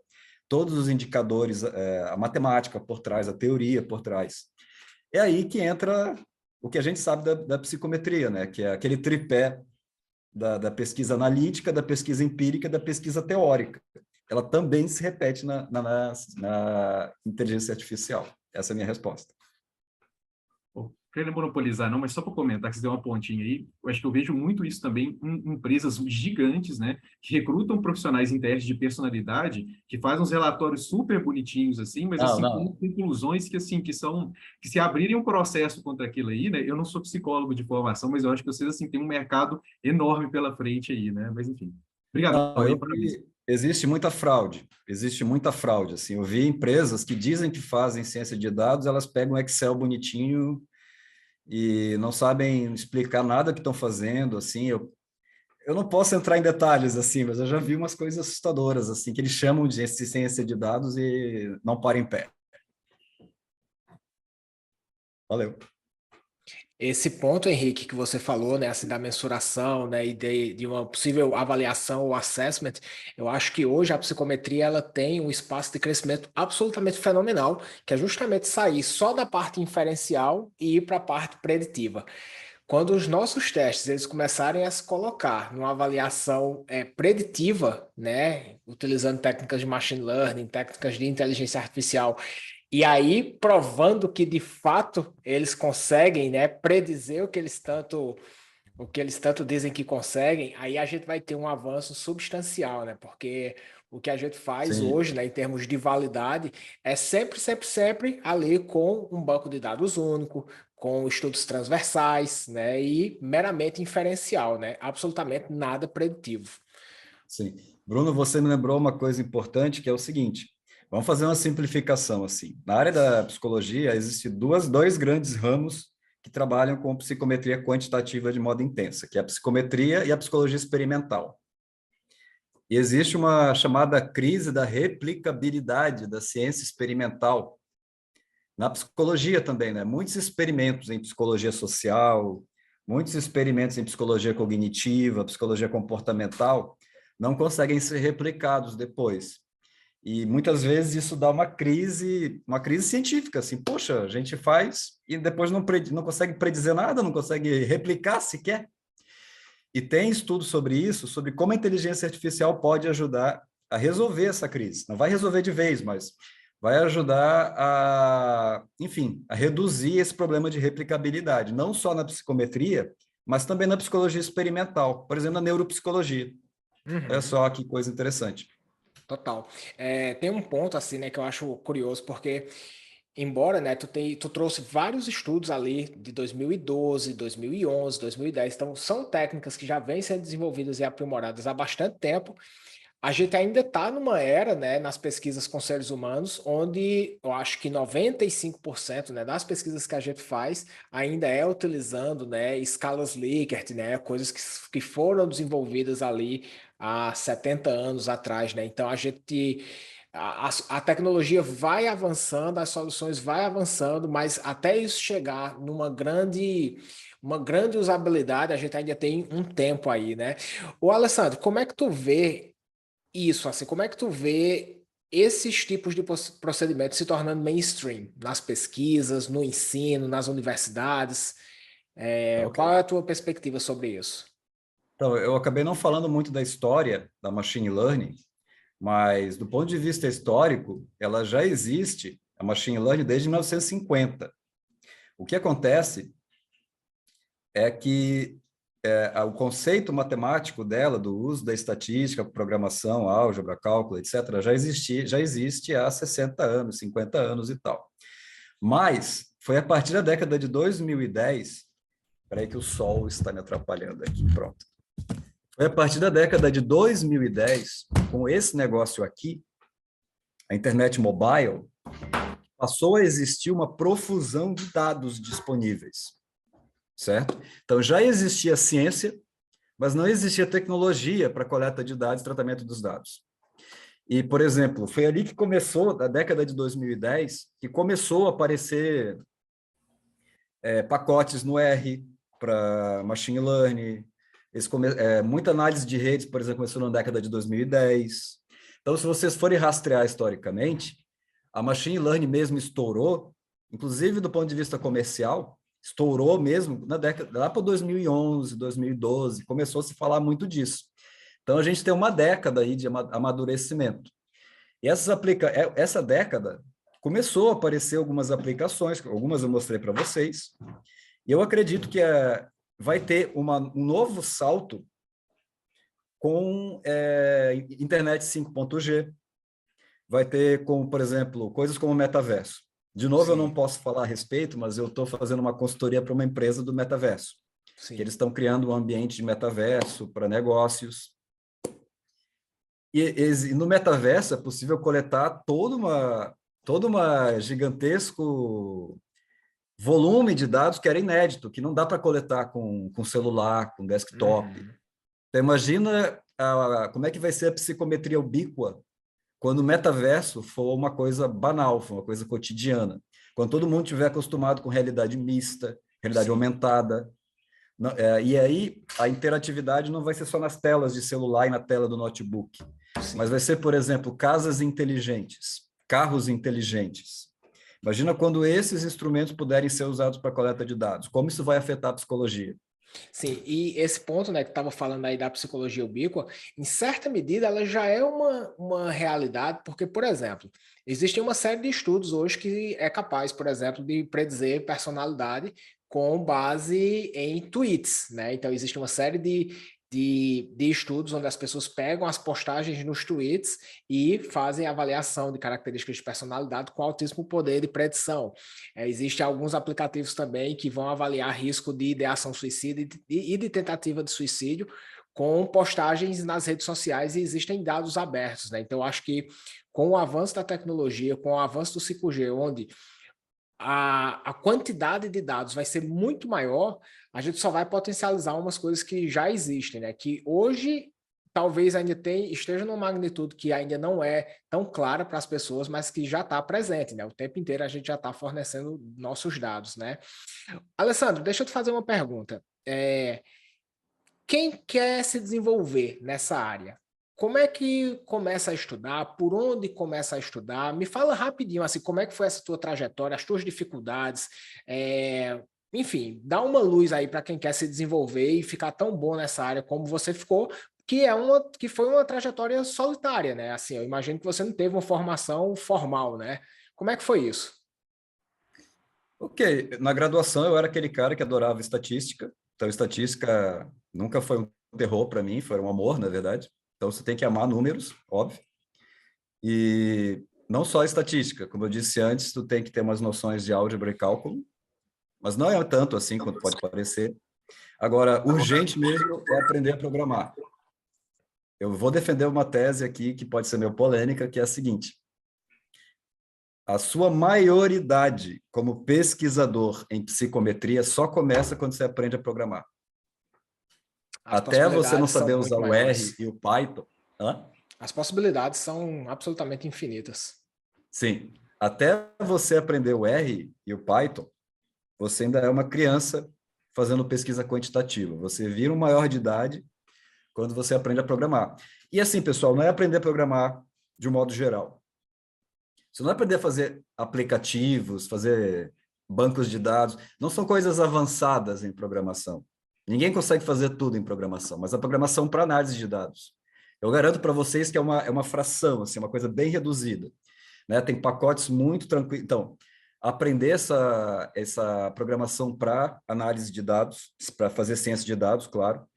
todos os indicadores, a matemática por trás, a teoria por trás. É aí que entra o que a gente sabe da psicometria, né? Que é aquele tripé da pesquisa analítica, da pesquisa empírica e da pesquisa teórica. ela também se repete na inteligência artificial. Essa é a minha resposta. Querendo monopolizar, não, mas só para comentar, que você deu uma pontinha aí, eu acho que eu vejo muito isso também em empresas gigantes, né, que recrutam profissionais em testes de personalidade, que fazem uns relatórios super bonitinhos, assim, mas, Não, assim, não. com conclusões que, assim, que se abrirem um processo contra aquilo aí, né, eu não sou psicólogo de formação, mas eu acho que vocês, assim, têm um mercado enorme pela frente aí, né, mas, enfim. Obrigado, Não, aí, eu parabéns. vi, existe muita fraude, assim, eu vi empresas que dizem que fazem ciência de dados, elas pegam um Excel bonitinho e não sabem explicar nada que estão fazendo, assim, eu não posso entrar em detalhes, assim, mas eu já vi umas coisas assustadoras, assim, que eles chamam de ciência de dados e não param em pé. Valeu. Esse ponto, Henrique, que você falou, né, assim, da mensuração, né, e de uma possível avaliação ou assessment, eu acho que hoje a psicometria ela tem um espaço de crescimento absolutamente fenomenal, que é justamente sair só da parte inferencial e ir para a parte preditiva. Quando os nossos testes eles começarem a se colocar numa avaliação preditiva, né, utilizando técnicas de machine learning, técnicas de inteligência artificial, e aí provando que de fato eles conseguem, né, predizer o que eles tanto dizem que conseguem, aí a gente vai ter um avanço substancial, né? Porque o que a gente faz Sim, hoje, né, em termos de validade, é sempre, sempre, sempre ali com um banco de dados único, com estudos transversais, né, e meramente inferencial, né? Absolutamente nada preditivo. sim. Bruno, você me lembrou uma coisa importante, que é o seguinte, vamos fazer uma simplificação, assim. Na área da psicologia, existem dois grandes ramos que trabalham com psicometria quantitativa de modo intensa, que é a psicometria e a psicologia experimental. E existe uma chamada crise da replicabilidade da ciência experimental na psicologia também, né? Muitos experimentos em psicologia social, muitos experimentos em psicologia cognitiva, psicologia comportamental, não conseguem ser replicados depois. E muitas vezes isso dá uma crise científica, assim, poxa, a gente faz e depois não consegue predizer nada, não consegue replicar sequer. E tem estudos sobre isso, sobre como a inteligência artificial pode ajudar a resolver essa crise. Não vai resolver de vez, mas vai ajudar enfim, a reduzir esse problema de replicabilidade, não só na psicometria, mas também na psicologia experimental, por exemplo, na neuropsicologia. Olha Uhum. só que coisa interessante. Total. Tem um ponto assim, né, que eu acho curioso, porque embora, né, tu trouxe vários estudos ali de 2012, 2011, 2010, então são técnicas que já vêm sendo desenvolvidas e aprimoradas há bastante tempo. A gente ainda está numa era, né, nas pesquisas com seres humanos, onde eu acho que 95%, né, das pesquisas que a gente faz ainda é utilizando, né, escalas Likert, né, coisas que foram desenvolvidas ali há 70 anos atrás, né? Então a tecnologia vai avançando, as soluções vai avançando, mas até isso chegar uma grande usabilidade, a gente ainda tem um tempo aí, né? O Alessandro, como é que tu vê isso, assim, como é que tu vê esses tipos de procedimentos se tornando mainstream nas pesquisas, no ensino, nas universidades? Ok. Qual é a tua perspectiva sobre isso? Então, eu acabei não falando muito da história da machine learning, mas do ponto de vista histórico, ela já existe, a machine learning, desde 1950. O que acontece é que o conceito matemático dela, do uso da estatística, programação, álgebra, cálculo, etc., já existe há 60 anos, 50 anos e tal. Mas foi a partir da década de 2010, peraí que o sol está me atrapalhando aqui, pronto. Foi a partir da década de 2010, com esse negócio aqui, a internet mobile, passou a existir uma profusão de dados disponíveis, certo? Então já existia ciência, mas não existia tecnologia para coleta de dados e tratamento dos dados. E, por exemplo, foi ali que começou, na década de 2010, que começou a aparecer pacotes no R para machine learning, muita análise de redes, por exemplo, começou na década de 2010. Então, se vocês forem rastrear historicamente, a machine learning mesmo estourou, inclusive do ponto de vista comercial, estourou mesmo na década, lá para 2011, 2012, começou a se falar muito disso. Então, a gente tem uma década aí de amadurecimento. E essa década começou a aparecer algumas aplicações, algumas eu mostrei para vocês, e eu acredito que vai ter um novo salto com internet 5.G, vai ter, como, por exemplo, coisas como o metaverso. De novo, eu não posso falar a respeito, mas eu estou fazendo uma consultoria para uma empresa do metaverso, que eles estão criando um ambiente de metaverso para negócios. E no metaverso é possível coletar todo uma gigantesco volume de dados que era inédito, que não dá para coletar com celular, com desktop. Então, imagina como é que vai ser a psicometria ubíqua quando o metaverso for uma coisa banal, for uma coisa cotidiana. Quando todo mundo estiver acostumado com realidade mista, realidade aumentada. E aí, a interatividade não vai ser só nas telas de celular e na tela do notebook, mas vai ser, por exemplo, casas inteligentes, carros inteligentes. Imagina quando esses instrumentos puderem ser usados para coleta de dados. Como isso vai afetar a psicologia? Sim, e esse ponto, né, que estava falando aí da psicologia ubíqua, em certa medida ela já é uma realidade, porque, por exemplo, existe uma série de estudos hoje que é capaz, por exemplo, de predizer personalidade com base em tweets, né? Então existe uma série de estudos onde as pessoas pegam as postagens nos tweets e fazem avaliação de características de personalidade com altíssimo poder de predição. Existem alguns aplicativos também que vão avaliar risco de ideação suicida e de tentativa de suicídio com postagens nas redes sociais e existem dados abertos, né? Então, eu acho que com o avanço da tecnologia, com o avanço do 5G, onde a quantidade de dados vai ser muito maior, a gente só vai potencializar umas coisas que já existem, né? Que hoje talvez ainda esteja numa magnitude que ainda não é tão clara para as pessoas, mas que já está presente, né? O tempo inteiro a gente já está fornecendo nossos dados, né? Alessandro, deixa eu te fazer uma pergunta. Quem quer se desenvolver nessa área? Como é que começa a estudar? Por onde começa a estudar? Me fala rapidinho, assim, como é que foi essa tua trajetória, as tuas dificuldades, enfim, dá uma luz aí para quem quer se desenvolver e ficar tão bom nessa área como você ficou, que foi uma trajetória solitária, né? Assim, eu imagino que você não teve uma formação formal, né? Como é que foi isso? Ok, na graduação eu era aquele cara que adorava estatística, então estatística nunca foi um terror para mim, foi um amor, na verdade. Então você tem que amar números, óbvio. E não só estatística, como eu disse antes, tu tem que ter umas noções de álgebra e cálculo, mas não é tanto assim quanto pode parecer. Agora, urgente mesmo é aprender a programar. Eu vou defender uma tese aqui que pode ser meio polêmica, que é a seguinte: a sua maioridade como pesquisador em psicometria só começa quando você aprende a programar. As Até você não possibilidades são saber muito usar o R maiores. e o Python. Hã? As possibilidades são absolutamente infinitas. Sim. Até você aprender o R e o Python, você ainda é uma criança fazendo pesquisa quantitativa. Você vira um maior de idade quando você aprende a programar. E assim, pessoal, não é aprender a programar de um modo geral. Você não vai aprender a fazer aplicativos, fazer bancos de dados. Não são coisas avançadas em programação. Ninguém consegue fazer tudo em programação, mas a programação para análise de dados. Eu garanto para vocês que é uma fração, assim, uma coisa bem reduzida. Né? Tem pacotes muito tranquilos. Então, aprender essa programação para análise de dados, para fazer ciência de dados, claro,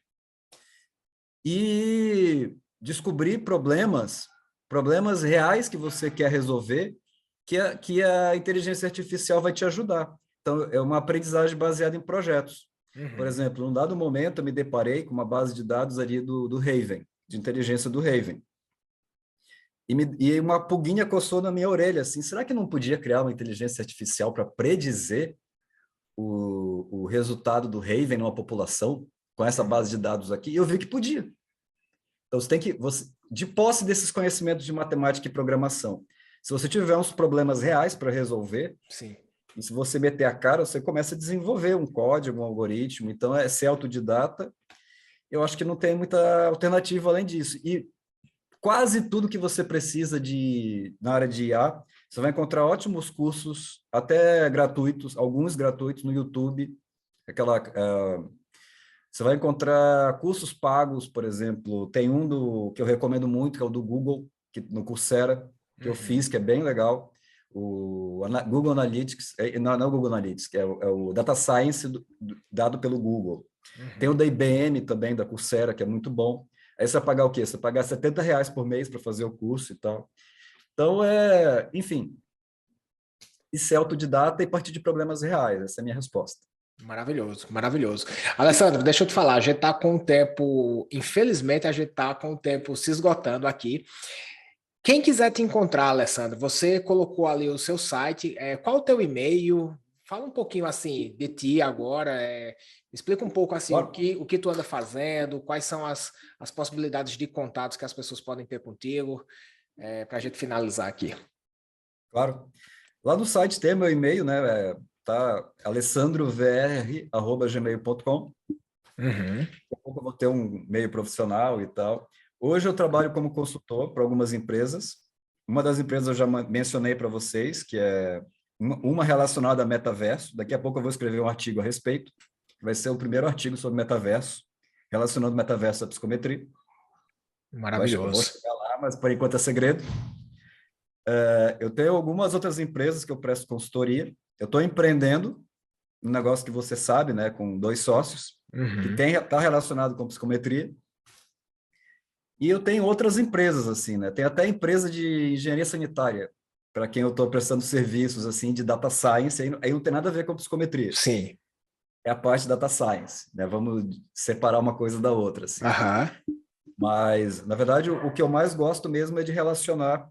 e descobrir problemas reais que você quer resolver, que a inteligência artificial vai te ajudar. Então, é uma aprendizagem baseada em projetos. Por exemplo, num dado momento, eu me deparei com uma base de dados ali do Raven, de inteligência do Raven. E uma pulguinha coçou na minha orelha, assim, será que não podia criar uma inteligência artificial para predizer o resultado do Raven numa população com essa base de dados aqui? E eu vi que podia. Então, de posse desses conhecimentos de matemática e programação, se você tiver uns problemas reais para resolver, Sim. e se você meter a cara, você começa a desenvolver um código, um algoritmo. Então, ser autodidata, eu acho que não tem muita alternativa além disso. E quase tudo que você precisa na área de IA, você vai encontrar ótimos cursos, até gratuitos, alguns gratuitos no YouTube. Você vai encontrar cursos pagos, por exemplo, tem que eu recomendo muito, que é o do Google, no Coursera, que eu fiz, que é bem legal. O Google Analytics, não é o Google Analytics, é o Data Science dado pelo Google. Tem o da IBM também, da Coursera, que é muito bom. Aí você vai pagar o quê? Você vai pagar R$ 70 por mês para fazer o curso e tal. Então, enfim, e ser autodidata e partir de problemas reais. Essa é a minha resposta. Maravilhoso, maravilhoso. Alessandro, deixa eu te falar, a gente está com o tempo, infelizmente, a gente está com o tempo se esgotando aqui. Quem quiser te encontrar, Alessandro, você colocou ali o seu site, qual o teu e-mail? Fala um pouquinho assim de ti agora, explica um pouco assim Claro. o que tu anda fazendo, quais são as possibilidades de contatos que as pessoas podem ter contigo, para a gente finalizar aqui. Claro. Lá no site tem meu e-mail, né? Tá alessandrovr@gmail.com. Daqui a pouco eu vou ter um e-mail profissional e tal. Hoje eu trabalho como consultor para algumas empresas. Uma das empresas eu já mencionei para vocês, que é uma relacionada a metaverso. Daqui a pouco eu vou escrever um artigo a respeito. Vai ser o primeiro artigo sobre metaverso, relacionando metaverso à psicometria. Maravilhoso. Vou chegar lá, mas por enquanto é segredo. Eu tenho algumas outras empresas que eu presto consultoria. Eu estou empreendendo um negócio que você sabe, né, com 2 sócios, que está relacionado com psicometria. E eu tenho outras empresas, assim, né? Tem até empresa de engenharia sanitária, para quem eu estou prestando serviços, assim, de data science, aí não tem nada a ver com psicometria. Sim. É a parte de data science, né? Vamos separar uma coisa da outra, assim. Mas, na verdade, o que eu mais gosto mesmo é de relacionar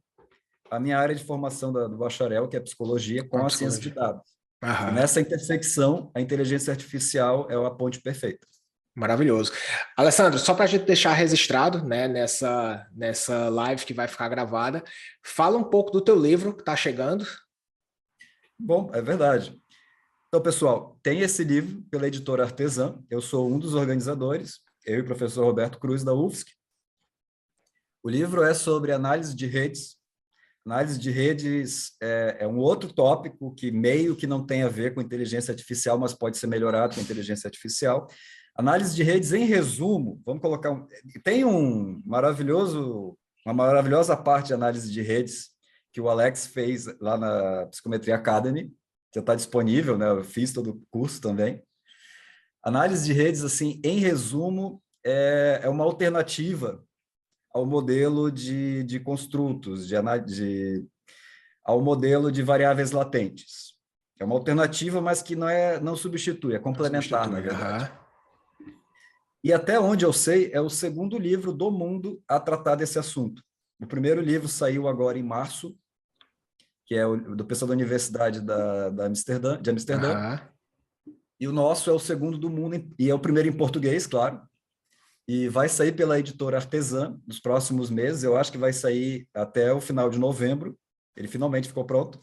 a minha área de formação do bacharel, que é psicologia, com a ciência de dados. E nessa intersecção, a inteligência artificial é a ponte perfeita. Maravilhoso. Alessandro, só para a gente deixar registrado, né, nessa live que vai ficar gravada, fala um pouco do teu livro que está chegando. Bom, é verdade. Então, pessoal, tem esse livro pela editora Artesã. Eu sou um dos organizadores, eu e o professor Roberto Cruz, da UFSC. O livro é sobre análise de redes. Análise de redes é um outro tópico que meio que não tem a ver com inteligência artificial, mas pode ser melhorado com inteligência artificial. Análise de redes, em resumo, vamos colocar tem uma maravilhosa parte de análise de redes que o Alex fez lá na Psicometria Academy, já está disponível, né? Eu fiz todo o curso também. Análise de redes, assim, em resumo, é uma alternativa ao modelo de construtos, ao modelo de variáveis latentes. É uma alternativa, mas que não substitui, é complementar, na verdade. E até onde eu sei, é o segundo livro do mundo a tratar desse assunto. O primeiro livro saiu agora em março, que é do pessoal da Universidade de Amsterdã. E o nosso é o segundo do mundo, e é o primeiro em português, claro. E vai sair pela editora Artesã nos próximos meses. Eu acho que vai sair até o final de novembro. Ele finalmente ficou pronto.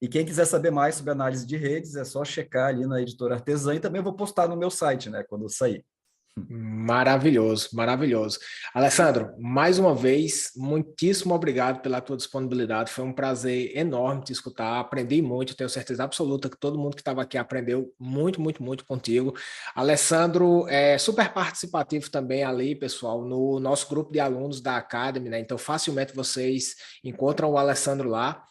E quem quiser saber mais sobre análise de redes, é só checar ali na editora Artesã. E também eu vou postar no meu site, né, quando sair. Maravilhoso, maravilhoso. Alessandro, mais uma vez, muitíssimo obrigado pela tua disponibilidade. Foi um prazer enorme te escutar. Aprendi muito, tenho certeza absoluta que todo mundo que estava aqui aprendeu muito, muito, muito contigo. Alessandro é super participativo também ali, pessoal, no nosso grupo de alunos da Academy, né? Então, facilmente vocês encontram o Alessandro lá.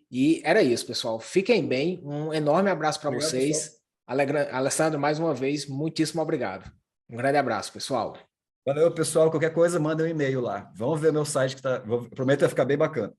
E era isso, pessoal. Fiquem bem. Um enorme abraço para vocês. Alessandro, mais uma vez, muitíssimo obrigado. Um grande abraço, pessoal. Valeu, pessoal. Qualquer coisa, manda um e-mail lá. Vamos ver meu site, prometo que vai ficar bem bacana.